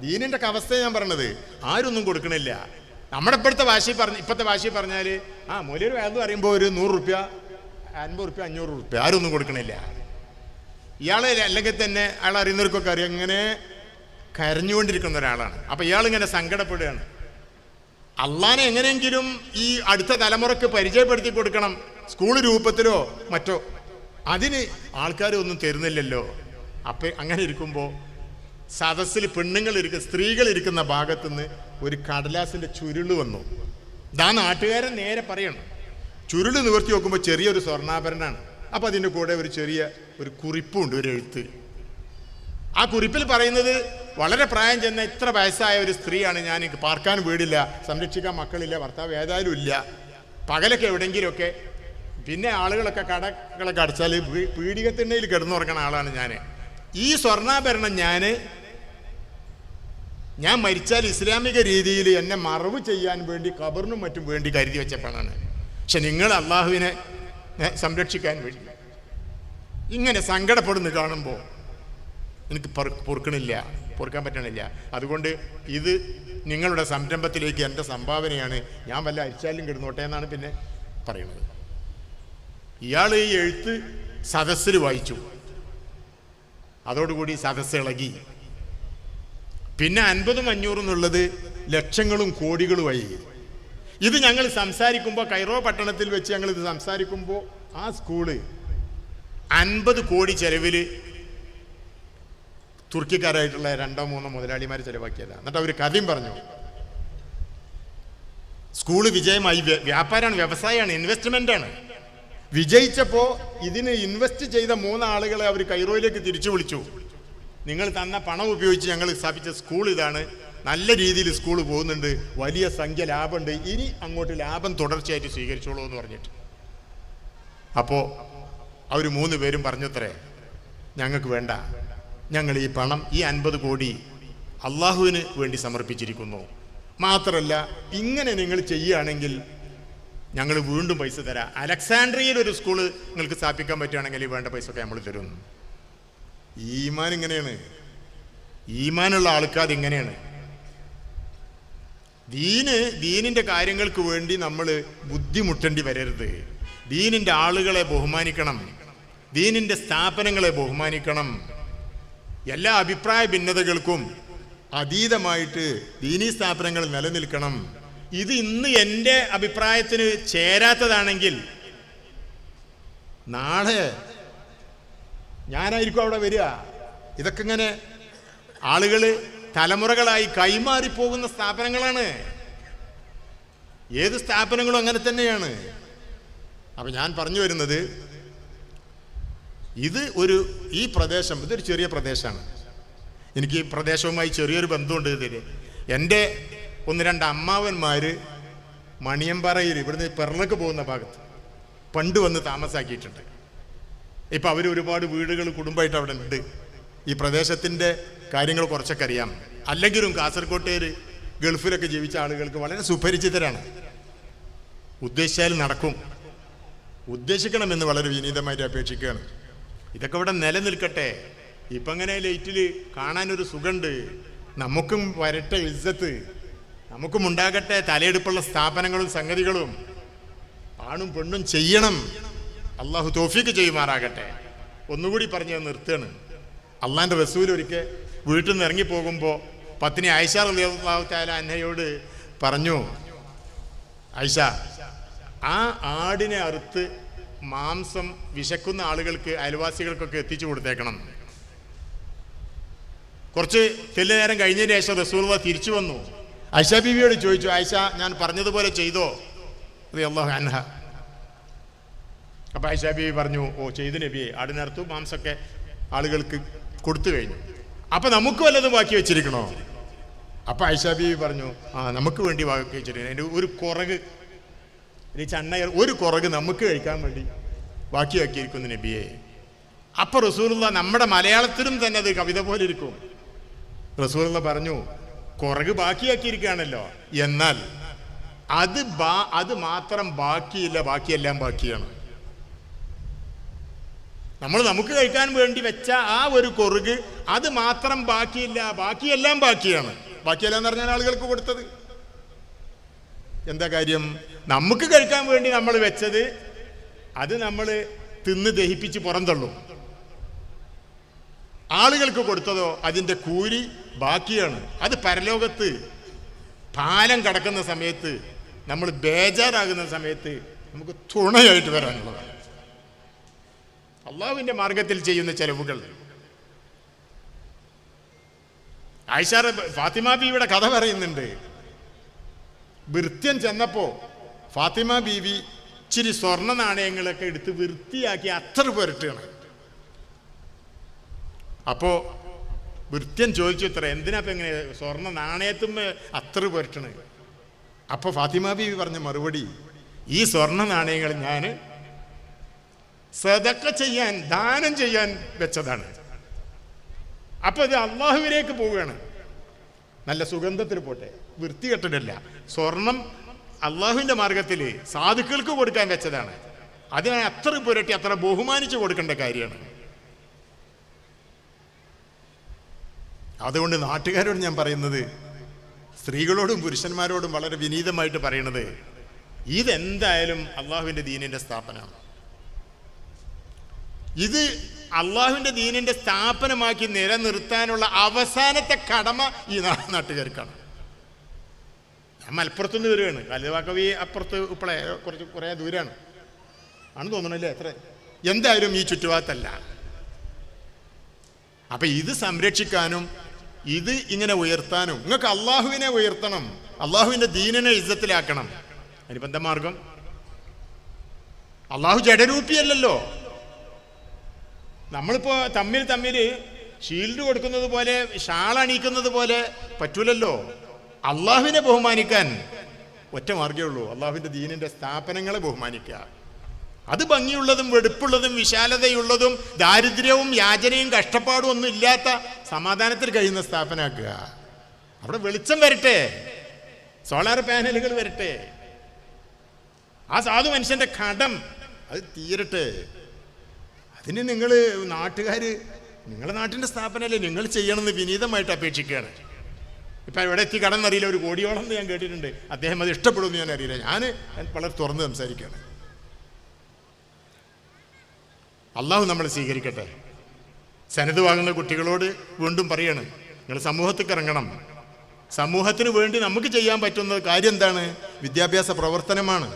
ദീനിൻ്റെ അവസ്ഥ ഞാൻ പറഞ്ഞത്, ആരൊന്നും കൊടുക്കണില്ല. നമ്മുടെ ഇപ്പോഴത്തെ ഭാഷയിൽ പറഞ്ഞാൽ മൊലിയൊരു വേദം അറിയുമ്പോൾ ഒരു 100 റുപ്യ, 50 റുപ്യ, 500 റുപ്യ, ആരൊന്നും കൊടുക്കണില്ല. ഇയാളെ അല്ലെങ്കിൽ തന്നെ അയാൾ അറിയുന്നവർക്കൊക്കെ അറിയാം, ഇങ്ങനെ കരഞ്ഞുകൊണ്ടിരിക്കുന്ന ഒരാളാണ്. അപ്പം ഇയാളിങ്ങനെ സങ്കടപ്പെടുകയാണ്. അള്ളാനെ എങ്ങനെയെങ്കിലും ഈ അടുത്ത തലമുറക്ക് പരിചയപ്പെടുത്തി കൊടുക്കണം, സ്കൂൾ രൂപത്തിലോ മറ്റോ. അതിന് ആൾക്കാർ ഒന്നും തരുന്നില്ലല്ലോ. അപ്പം അങ്ങനെ ഇരിക്കുമ്പോൾ സദസ്സിൽ സ്ത്രീകൾ ഇരിക്കുന്ന ഭാഗത്തുനിന്ന് ഒരു കടലാസിൻ്റെ ചുരുള് വന്നു. ഇതാ നാട്ടുകാരൻ നേരെ പറയണം. ചുരുള് നിവർത്തി നോക്കുമ്പോൾ ചെറിയൊരു സ്വർണ്ണാഭരണമാണ്. അപ്പം അതിൻ്റെ കൂടെ ഒരു കുറിപ്പുണ്ട്, ഒരു എഴുത്ത്. ആ കുറിപ്പിൽ പറയുന്നത്, വളരെ പ്രായം ചെന്ന ഇത്ര വയസ്സായ ഒരു സ്ത്രീയാണ് ഞാൻ, പാർക്കാൻ വീടില്ല, സംരക്ഷിക്കാൻ മക്കളില്ല, ഭർത്താവ് ഏതായാലും ഇല്ല, പകലൊക്കെ എവിടെയെങ്കിലുമൊക്കെ, പിന്നെ ആളുകളൊക്കെ കടകളൊക്കെ അടച്ചാൽ പീഡികത്തിണ്ണയിൽ കിടന്നുറങ്ങുന്ന ആളാണ് ഞാൻ. ഈ സ്വർണ്ണാഭരണം ഞാൻ മരിച്ചാൽ ഇസ്ലാമിക രീതിയിൽ എന്നെ മറവ് ചെയ്യാൻ വേണ്ടി ഖബറിനും മറ്റും വേണ്ടി കരുതി വെച്ചപ്പോഴാണ്. പക്ഷെ നിങ്ങൾ അള്ളാഹുവിനെ സംരക്ഷിക്കാൻ വേണ്ടി ഇങ്ങനെ സങ്കടപ്പെടുന്നു കാണുമ്പോൾ എനിക്ക് പൊറുക്കാൻ പറ്റണില്ല. അതുകൊണ്ട് ഇത് നിങ്ങളുടെ സംരംഭത്തിലേക്ക് എൻ്റെ സംഭാവനയാണ്, ഞാൻ വല്ല അരിച്ചാലും കിടന്നോട്ടെ എന്നാണ് പിന്നെ പറയുന്നത്. ഇയാൾ ഈ എഴുത്ത് സദസ്സിൽ വായിച്ചു. അതോടുകൂടി സദസ്സ് ഇളകി. പിന്നെ 50 500 എന്നുള്ളത് ലക്ഷങ്ങളും കോടികളുമായി. ഇത് ഞങ്ങൾ സംസാരിക്കുമ്പോൾ, കൈറോ പട്ടണത്തിൽ വെച്ച് ഞങ്ങൾ ഇത് സംസാരിക്കുമ്പോൾ, ആ സ്കൂള് 50 കോടി ചെലവിൽ തുർക്കിക്കാരായിട്ടുള്ള 2 3 മുതലാളിമാർ ചെലവാക്കിയതാണ്. എന്നിട്ട് അവർ കഥയും പറഞ്ഞു. സ്കൂള് വിജയമായി. വ്യാപാരമാണ്, വ്യവസായമാണ്, ഇൻവെസ്റ്റ്മെൻ്റാണ്. വിജയിച്ചപ്പോൾ ഇതിന് ഇൻവെസ്റ്റ് ചെയ്ത 3 ആളുകളെ അവർ കൈറോയിലേക്ക് തിരിച്ചു വിളിച്ചു. നിങ്ങൾ തന്ന പണം ഉപയോഗിച്ച് ഞങ്ങൾ സ്ഥാപിച്ച സ്കൂൾ ഇതാണ്, നല്ല രീതിയിൽ സ്കൂൾ പോകുന്നുണ്ട്, വലിയ സംഖ്യ ലാഭമുണ്ട്, ഇനി അങ്ങോട്ട് ലാഭം തുടർച്ചയായിട്ട് സ്വീകരിച്ചോളൂ എന്ന് പറഞ്ഞിട്ട്. അപ്പോൾ അവർ 3 പേരും പറഞ്ഞത്രേ, ഞങ്ങൾക്ക് വേണ്ട, ഞങ്ങൾ ഈ പണം, ഈ 50 കോടി അള്ളാഹുവിന് വേണ്ടി സമർപ്പിച്ചിരിക്കുന്നു. മാത്രമല്ല, ഇങ്ങനെ നിങ്ങൾ ചെയ്യുകയാണെങ്കിൽ ഞങ്ങൾ വീണ്ടും പൈസ തരാം. അലക്സാൻഡ്രിയയിൽ ഒരു സ്കൂള് നിങ്ങൾക്ക് സ്ഥാപിക്കാൻ പറ്റുകയാണെങ്കിൽ വേണ്ട പൈസ ഒക്കെ നമ്മൾ തരും. ഈമാൻ ഇങ്ങനെയാണ്. ഈമാനുള്ള ആൾക്കാർ ഇങ്ങനെയാണ്. ദീനിൻ്റെ കാര്യങ്ങൾക്ക് വേണ്ടി നമ്മൾ ബുദ്ധിമുട്ടേണ്ടി വരരുത്. ദീനിൻ്റെ ആളുകളെ ബഹുമാനിക്കണം, ദീനിൻ്റെ സ്ഥാപനങ്ങളെ ബഹുമാനിക്കണം. എല്ലാ അഭിപ്രായ ഭിന്നതകൾക്കും അതീതമായിട്ട് ദീനീ സ്ഥാപനങ്ങൾ നിലനിൽക്കണം. ഇത് ഇന്ന് എൻ്റെ അഭിപ്രായത്തിന് ചേരാത്തതാണെങ്കിൽ നാളെ ഞാനായിരിക്കും അവിടെ വരിക. ഇതൊക്കെ ഇങ്ങനെ ആളുകൾ തലമുറകളായി കൈമാറിപ്പോകുന്ന സ്ഥാപനങ്ങളാണ്. ഏത് സ്ഥാപനങ്ങളും അങ്ങനെ തന്നെയാണ്. അപ്പം ഞാൻ പറഞ്ഞു വരുന്നത്, ഈ പ്രദേശം ഇതൊരു ചെറിയ പ്രദേശമാണ്. എനിക്ക് ഈ പ്രദേശവുമായി ചെറിയൊരു ബന്ധമുണ്ട്. ഇതിൽ എൻ്റെ 1 2 അമ്മാവന്മാർ മണിയമ്പാറയിൽ, ഇവിടുന്ന് പെർളക്ക് പോകുന്ന ഭാഗത്ത് പണ്ട് വന്ന് താമസാക്കിയിട്ടുണ്ട്. ഇപ്പം അവർ ഒരുപാട് വീടുകൾ കുടുംബമായിട്ട് അവിടെ ഉണ്ട്. ഈ പ്രദേശത്തിൻ്റെ കാര്യങ്ങൾ കുറച്ചൊക്കെ അറിയാം. അല്ലെങ്കിലും കാസർകോട്ടേർ ഗൾഫിലൊക്കെ ജീവിച്ച ആളുകൾക്ക് വളരെ സുപരിചിതരാണ്. ഉദ്ദേശിച്ചാൽ നടക്കും. ഉദ്ദേശിക്കണമെന്ന് വളരെ വിനീതമായിട്ട് അപേക്ഷിക്കുകയാണ്. ഇതൊക്കെ ഇവിടെ നിലനിൽക്കട്ടെ. ഇപ്പം അങ്ങനെ ലൈറ്റിൽ കാണാനൊരു സുഖമുണ്ട്. നമുക്കും വരട്ടെ ഇസ്സത്ത്, നമുക്കും ഉണ്ടാകട്ടെ തലയെടുപ്പുള്ള സ്ഥാപനങ്ങളും സംഗതികളും. ആണും പെണ്ണും ചെയ്യണം. അള്ളാഹു തൗഫീക്ക് ചെയ്യുമാറാകട്ടെ. ഒന്നുകൂടി പറഞ്ഞ് ഞാൻ നിർത്തുകയാണ്. അള്ളാൻ്റെ റസൂൽ ഒരിക്കൽ വീട്ടിൽ നിന്ന് ഇറങ്ങിപ്പോകുമ്പോൾ പത്നി ആയിഷ റളിയല്ലാഹു തആല അൻഹയോട് പറഞ്ഞു, ആയിഷ, ആ ആടിനെ അറുത്ത് മാംസം വിശക്കുന്ന ആളുകൾക്ക്, അയൽവാസികൾക്കൊക്കെ എത്തിച്ചു കൊടുത്തേക്കണം. കുറച്ച് നേരം കഴിഞ്ഞതിന് ശേഷം റസൂലുള്ളാഹി തിരിച്ചു വന്നു. ആയിഷ ബീവിയോട് ചോദിച്ചു, ആയിഷ, ഞാൻ പറഞ്ഞതുപോലെ ചെയ്തോ റളിയല്ലാഹു അൻഹ? അപ്പം ആയിഷ ബീവി പറഞ്ഞു, ഓ ചെയ്തു നബിയെ, ആടിനറുത്തു, മാംസമൊക്കെ ആളുകൾക്ക് കൊടുത്തു കഴിഞ്ഞു. അപ്പം നമുക്ക് വല്ലതും ബാക്കി വെച്ചിരിക്കണോ? അപ്പം ആയിഷ ബീവി പറഞ്ഞു, ആ നമുക്ക് വേണ്ടി ബാക്കി വെച്ചിരിക്കണം. അതിൻ്റെ ഒരു കുറക്, ഒരു കുറക് നമുക്ക് കഴിക്കാൻ വേണ്ടി ബാക്കിയാക്കിയിരിക്കുന്നു നബിയെ. അപ്പം റസൂലുള്ളാഹി, നമ്മുടെ മലയാളത്തിലും തന്നെ അത് കവിത പോലെ ഇരിക്കും. റസൂലുള്ളാഹി പറഞ്ഞു, കുറക് ബാക്കിയാക്കിയിരിക്കുകയാണല്ലോ, എന്നാൽ അത് മാത്രം ബാക്കിയില്ല, ബാക്കിയെല്ലാം ബാക്കിയാണ്. നമുക്ക് കഴിക്കാൻ വേണ്ടി വെച്ച ആ ഒരു കൊറുക്, അത് മാത്രം ബാക്കിയില്ല, ബാക്കിയെല്ലാം ബാക്കിയാണ്. ബാക്കിയെല്ലാം എന്ന് പറഞ്ഞാൽ ആളുകൾക്ക് കൊടുത്തത്. എന്താ കാര്യം? നമുക്ക് കഴിക്കാൻ വേണ്ടി നമ്മൾ വെച്ചത്, അത് നമ്മൾ തിന്ന് ദഹിപ്പിച്ച് പുറന്തള്ളും. ആളുകൾക്ക് കൊടുത്തതോ അതിൻ്റെ കൂലി ബാക്കിയാണ്. അത് പരലോകത്ത് പാലം കടക്കുന്ന സമയത്ത്, നമ്മൾ ബേജാറാകുന്ന സമയത്ത് നമുക്ക് തുണയായിട്ട് വരാനുള്ളതാണ് അള്ളാഹുവിൻ്റെ മാർഗത്തിൽ ചെയ്യുന്ന ചെലവുകൾ. ആയിഷ ഫാത്തിമ ബീവിയുടെ കഥ പറയുന്നുണ്ട്. ഭൃത്യൻ ചെന്നപ്പോ ഫാത്തിമ ബീവി ഇച്ചിരി സ്വർണ്ണ നാണയങ്ങളൊക്കെ എടുത്ത് വൃത്തിയാക്കി അത്ര പുരട്ടുകയാണ്. അപ്പോ ഭൃത്യൻ ചോദിച്ചു, ഇത്ര എന്തിനാ ഇപ്പം എങ്ങനെ സ്വർണ്ണ നാണയത്തുമ്മ അത്ര പുരട്ടണ്? അപ്പോൾ ഫാത്തിമ ബീവി പറഞ്ഞ മറുപടി, ഈ സ്വർണ്ണ നാണയങ്ങൾ ഞാൻ സദഖ ചെയ്യാൻ, ദാനം ചെയ്യാൻ വെച്ചതാണ്. അപ്പോൾ ഇത് അള്ളാഹുവിലേക്ക് പോവുകയാണ്. നല്ല സുഗന്ധത്തിൽ പോട്ടെ, വൃത്തികെട്ടിടല്ല. സ്വർണം അള്ളാഹുവിൻ്റെ മാർഗത്തിൽ സാധുക്കൾക്ക് കൊടുക്കാൻ വെച്ചതാണ്. അതിനെ അത്ര പുരട്ടി അത്ര ബഹുമാനിച്ച് കൊടുക്കേണ്ട കാര്യമാണ്. അതുകൊണ്ട് നാട്ടുകാരോട് ഞാൻ പറയുന്നത്, സ്ത്രീകളോടും പുരുഷന്മാരോടും വളരെ വിനീതമായിട്ട് പറയണത്, ഇതെന്തായാലും അള്ളാഹുവിൻ്റെ ദീനിൻ്റെ സ്ഥാപനമാണ്. ഇത് അള്ളാഹുവിൻ്റെ ദീനിൻ്റെ സ്ഥാപനമാക്കി നിലനിർത്താനുള്ള അവസാനത്തെ കടമ ഈ നാട്ടുകാർക്കാണ്. ഞാൻ മലപ്പുറത്തുനിന്ന് വരികയാണ്. കലുവാക്കവി അപ്പുറത്ത് ഇപ്പോഴേ കുറേ ദൂരമാണ് ആണ് തോന്നണല്ലേ. എത്ര എന്തായാലും ഈ ചുറ്റുഭാഗത്തല്ല. അപ്പം ഇത് സംരക്ഷിക്കാനും ഇത് ഇങ്ങനെ ഉയർത്താനും നിങ്ങൾക്ക് അള്ളാഹുവിനെ ഉയർത്തണം, അള്ളാഹുവിൻ്റെ ദീനിനെ ഇസ്സത്തിലാക്കണം. അതിനിപ്പോൾ എന്താ മാർഗം? അള്ളാഹു ജഡരൂപിയല്ലല്ലോ. നമ്മളിപ്പോൾ തമ്മിൽ ഷീൽഡ് കൊടുക്കുന്നത് പോലെ, ഷാൾ അണിയിക്കുന്നത് പോലെ പറ്റൂലല്ലോ. അള്ളാഹുവിനെ ബഹുമാനിക്കാൻ ഒറ്റ മാർഗ്ഗമേ ഉള്ളൂ, അള്ളാഹുവിൻ്റെ ദീനിൻ്റെ സ്ഥാപനങ്ങളെ ബഹുമാനിക്കുക. അത് ഭംഗിയുള്ളതും വെടുപ്പുള്ളതും വിശാലതയുള്ളതും ദാരിദ്ര്യവും യാചനയും കഷ്ടപ്പാടും ഒന്നും ഇല്ലാത്ത സമാധാനത്തിൽ കഴിയുന്ന സ്ഥാപനമാക്കുക. അവിടെ വെളിച്ചം വരട്ടെ, സോളാർ പാനലുകൾ വരട്ടെ, ആ സാധു മനുഷ്യൻ്റെ കടം അത് തീരട്ടെ. അതിന് നിങ്ങൾ നാട്ടുകാർ, നിങ്ങളുടെ നാട്ടിൻ്റെ സ്ഥാപനമല്ലേ, നിങ്ങൾ ചെയ്യണമെന്ന് വിനീതമായിട്ട് അപേക്ഷിക്കുകയാണ്. ഇപ്പം എവിടെ എത്തി കടന്നറിയില്ല, ഒരു കോടിയോളം എന്ന് ഞാൻ കേട്ടിട്ടുണ്ട്. അദ്ദേഹം അത് ഇഷ്ടപ്പെടുമെന്ന് ഞാൻ അറിയില്ല. ഞാൻ വളരെ തുറന്ന് സംസാരിക്കുകയാണ്. അള്ളാഹു നമ്മളെ സ്വീകരിക്കട്ടെ. സനത് വാങ്ങുന്ന കുട്ടികളോട് വീണ്ടും പറയാണ്, നിങ്ങൾ സമൂഹത്തേക്ക് ഇറങ്ങണം. സമൂഹത്തിന് വേണ്ടി നമുക്ക് ചെയ്യാൻ പറ്റുന്ന കാര്യം എന്താണ്? വിദ്യാഭ്യാസ പ്രവർത്തനമാണ്.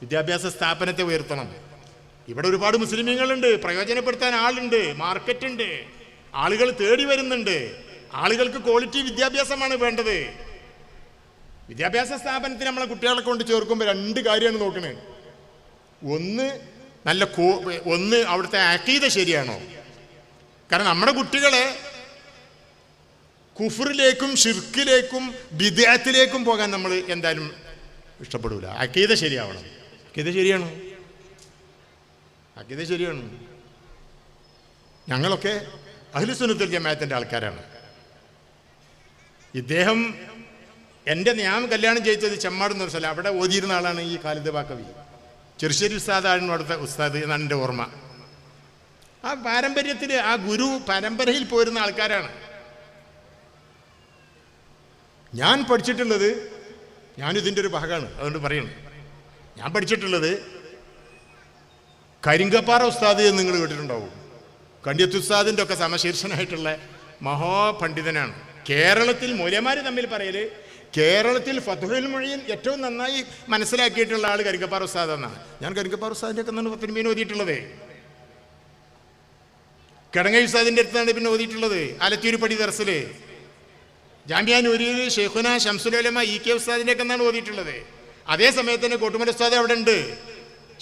വിദ്യാഭ്യാസ സ്ഥാപനത്തെ ഉയർത്തണം. ഇവിടെ ഒരുപാട് മുസ്ലിമീങ്ങളുണ്ട്, പ്രയോജനപ്പെടുത്താൻ ആളുണ്ട്, മാർക്കറ്റുണ്ട്, ആളുകൾ തേടി വരുന്നുണ്ട്. ആളുകൾക്ക് ക്വാളിറ്റി വിദ്യാഭ്യാസമാണ് വേണ്ടത്. വിദ്യാഭ്യാസ സ്ഥാപനത്തിന് നമ്മളെ കുട്ടികളെ കൊണ്ട് ചേർക്കുമ്പോൾ രണ്ട് കാര്യമാണ് നോക്കണേ. ഒന്ന് അവിടുത്തെ അഖീദ ശരിയാണോ? കാരണം നമ്മുടെ കുട്ടികളെ കുഫറിലേക്കും ഷിർക്കിലേക്കും ബിദ്അത്തിലേക്കും പോകാൻ നമ്മൾ എന്തായാലും ഇഷ്ടപ്പെടൂല. അഖീദ ശരിയാവണം. അഖീദ ശരിയാണ്. ഞങ്ങളൊക്കെ അഹ്ലുസുന്നത്തുൽ ജമാഅത്തിന്റെ ആൾക്കാരാണ്. ഇദ്ദേഹം ഞാൻ കല്യാണം ചെയ്യിച്ചത് ചെമ്മാട് എന്നൊരു സ്ഥലം, അവിടെ ഓതിയിരുന്ന ആളാണ് ഈ ഖാലിദ് ബാക്കവി. ചെറുശ്ശേരി ഉസ്താദാണ് അവിടുത്തെ ഉസ്താദ് എന്നാണ് എൻ്റെ ഓർമ്മ. ആ പാരമ്പര്യത്തിൽ, ആ ഗുരു പരമ്പരയിൽ പോരുന്ന ആൾക്കാരാണ്. ഞാൻ പഠിച്ചിട്ടുള്ളത്, ഞാനിതിൻ്റെ ഒരു ഭാഗമാണ്, അതുകൊണ്ട് പറയണം. ഞാൻ പഠിച്ചിട്ടുള്ളത് കരിങ്കപ്പാറ ഉസ്താദ് എന്ന് നിങ്ങൾ കേട്ടിട്ടുണ്ടാവും. കണ്ഡിയത്ത് ഉസ്താദിൻ്റെ ഒക്കെ സമശീർഷനായിട്ടുള്ള മഹാപണ്ഡിതനാണ്. കേരളത്തിൽ മൗലവിമാർ തമ്മിൽ പറയല്, കേരളത്തിൽ ഫത്ഹുൽ മുഈൻ ഏറ്റവും നന്നായി മനസ്സിലാക്കിയിട്ടുള്ള ആൾ കരിങ്കപ്പാറ ഉസ്താദ് എന്നാണ്. ഞാൻ കരിങ്കപ്പാറ ഉസ്താദിൻ്റെ ഒക്കെ എന്നാണ് പിന്നെ ഓതിയിട്ടുള്ളത്. കിടങ്ങ ഉസ്താദിൻ്റെ അടുത്താണ് പിന്നെ ഓതിയിട്ടുള്ളത്. ആലത്തൂരിപ്പടി ദർസിൽ, ജാമിയ നൂരിയിൽ ഷെയ്ഖുന ശംസുൽ ഉലമ ഇ കെ ഉസ്താദിൻ്റെ ഒക്കെ എന്നാണ് ഓതിയിട്ടുള്ളത്. അതേ സമയത്ത് തന്നെ കോട്ടുമല ഉസ്താദ് അവിടെ ഉണ്ട്,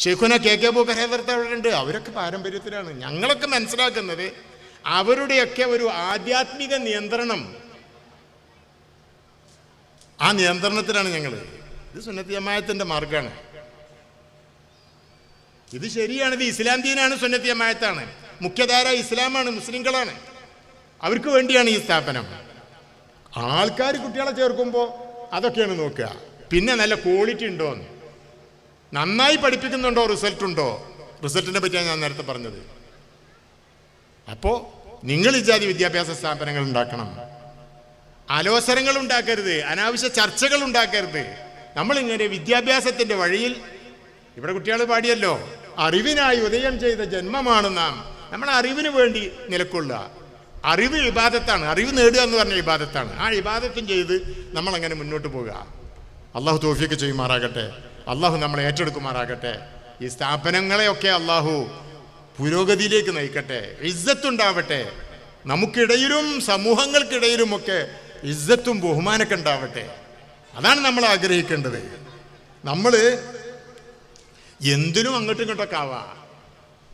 ഷെയ്ഖുന കെ കെ ബൂക്കരേവർത്ത് അവിടെ ഉണ്ട്. അവരൊക്കെ പാരമ്പര്യത്തിലാണ്. ഞങ്ങളൊക്കെ മനസ്സിലാക്കുന്നത് അവരുടെയൊക്കെ ഒരു ആധ്യാത്മിക നിയന്ത്രണം, ആ നിയന്ത്രണത്തിലാണ് ഞങ്ങൾ. ഇത് സുന്നത്ത് ജമാഅത്തിന്റെ മാർഗമാണ്. ഇത് ശരിയാണ്. ഇത് ഇസ്ലാം ദീനാണ്, സുന്നത്ത് ജമാഅത്താണ്, മുഖ്യധാര ഇസ്ലാമാണ്, മുസ്ലിങ്ങളാണ്. അവർക്ക് വേണ്ടിയാണ് ഈ സ്ഥാപനം. ആൾക്കാർ കുട്ടികളെ ചേർക്കുമ്പോൾ അതൊക്കെയാണ് നോക്കുക. പിന്നെ നല്ല ക്വാളിറ്റി ഉണ്ടോ, നന്നായി പഠിപ്പിക്കുന്നുണ്ടോ, റിസൾട്ട് ഉണ്ടോ. റിസൾട്ടിനെ പറ്റിയാണ് ഞാൻ നേരത്തെ പറഞ്ഞത്. അപ്പോൾ നിങ്ങൾ ഇജാതി വിദ്യാഭ്യാസ സ്ഥാപനങ്ങൾ ഉണ്ടാക്കണം. അലോസരങ്ങൾ ഉണ്ടാക്കരുത്, അനാവശ്യ ചർച്ചകൾ ഉണ്ടാക്കരുത്. നമ്മളിങ്ങനെ വിദ്യാഭ്യാസത്തിൻ്റെ വഴിയിൽ, ഇവിടെ കുട്ടികൾ പാടിയല്ലോ, അറിവിനായി ഉദയം ചെയ്ത ജന്മമാണ് നാം. നമ്മൾ അറിവിന് വേണ്ടി നിലക്കൊള്ളുക. അറിവ് ഇബാദത്താണ്. അറിവ് നേടുക എന്ന് പറഞ്ഞ ഇബാദത്താണ്. ആ ഇബാദത്തും ചെയ്ത് നമ്മളങ്ങനെ മുന്നോട്ട് പോകുക. അള്ളാഹു തൗഫീഖ് ചെയ്യുമാറാകട്ടെ. അള്ളാഹു നമ്മളെ ഏറ്റെടുക്കുമാറാകട്ടെ. ഈ സ്ഥാപനങ്ങളെയൊക്കെ അള്ളാഹു പുരോഗതിയിലേക്ക് നയിക്കട്ടെ. ഇസ്സത്തുണ്ടാവട്ടെ. നമുക്കിടയിലും സമൂഹങ്ങൾക്കിടയിലുമൊക്കെ ഇസ്സത്തും ബഹുമാനമൊക്കെ ഉണ്ടാവട്ടെ. അതാണ് നമ്മൾ ആഗ്രഹിക്കേണ്ടത്. നമ്മൾ എന്തിനും അങ്ങോട്ടും ഇങ്ങോട്ടൊക്കെ ആവാം.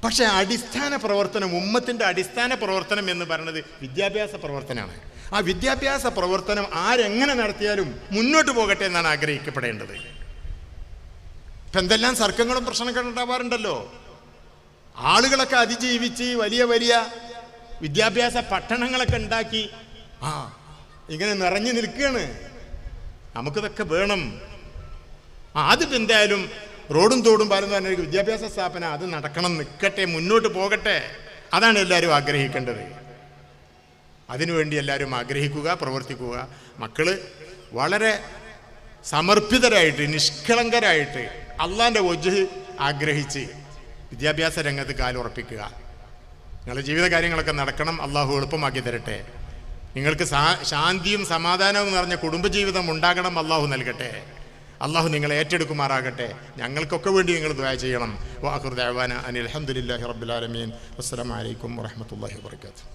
പക്ഷെ അടിസ്ഥാന പ്രവർത്തനം, ഉമ്മത്തിൻ്റെ അടിസ്ഥാന പ്രവർത്തനം എന്ന് പറയുന്നത് വിദ്യാഭ്യാസ പ്രവർത്തനമാണ്. ആ വിദ്യാഭ്യാസ പ്രവർത്തനം ആരെങ്ങനെ നടത്തിയാലും മുന്നോട്ട് പോകട്ടെ എന്നാണ് ആഗ്രഹിക്കപ്പെടേണ്ടത്. ഇപ്പം എന്തെല്ലാം സർക്കങ്ങളും പ്രശ്നങ്ങളും ഉണ്ടാവാറുണ്ടല്ലോ. ആളുകളൊക്കെ അതിജീവിച്ച് വലിയ വലിയ വിദ്യാഭ്യാസ പട്ടണങ്ങളൊക്കെ ഉണ്ടാക്കി ഇങ്ങനെ നിറഞ്ഞു നിൽക്കുകയാണ്. നമുക്കിതൊക്കെ വേണം. അതിപ്പോൾ എന്തായാലും റോഡും തോടും പാലും പറഞ്ഞ വിദ്യാഭ്യാസ സ്ഥാപനം അത് നടക്കണം, നിൽക്കട്ടെ, മുന്നോട്ട് പോകട്ടെ. അതാണ് എല്ലാവരും ആഗ്രഹിക്കേണ്ടത്. അതിനുവേണ്ടി എല്ലാവരും ആഗ്രഹിക്കുക, പ്രവർത്തിക്കുക. മക്കൾ വളരെ സമർപ്പിതരായിട്ട് നിഷ്കളങ്കരായിട്ട് അള്ളാൻ്റെ വജ്ഹ് ആഗ്രഹിച്ച് വിദ്യാഭ്യാസ രംഗത്ത് കാലുറപ്പിക്കുക. നിങ്ങളുടെ ജീവിത കാര്യങ്ങളൊക്കെ നടക്കണം. അള്ളാഹു എളുപ്പമാക്കി തരട്ടെ. നിങ്ങൾക്ക് ശാന്തിയും സമാധാനവും നിറഞ്ഞ കുടുംബജീവിതം ഉണ്ടാകണം. അള്ളാഹു നൽകട്ടെ. അള്ളാഹു നിങ്ങളെ ഏറ്റെടുക്കുമാറാകട്ടെ. ഞങ്ങൾക്കൊക്കെ വേണ്ടി നിങ്ങൾ ദുആ ചെയ്യണം. വആഖിറു ദഅവാന അനിൽ ഹംദുലില്ലാഹി റബ്ബിൽ ആലമീൻ. അസ്സലാമു അലൈക്കും വറഹ്മത്തുള്ളാഹി വബറകാതുഹു.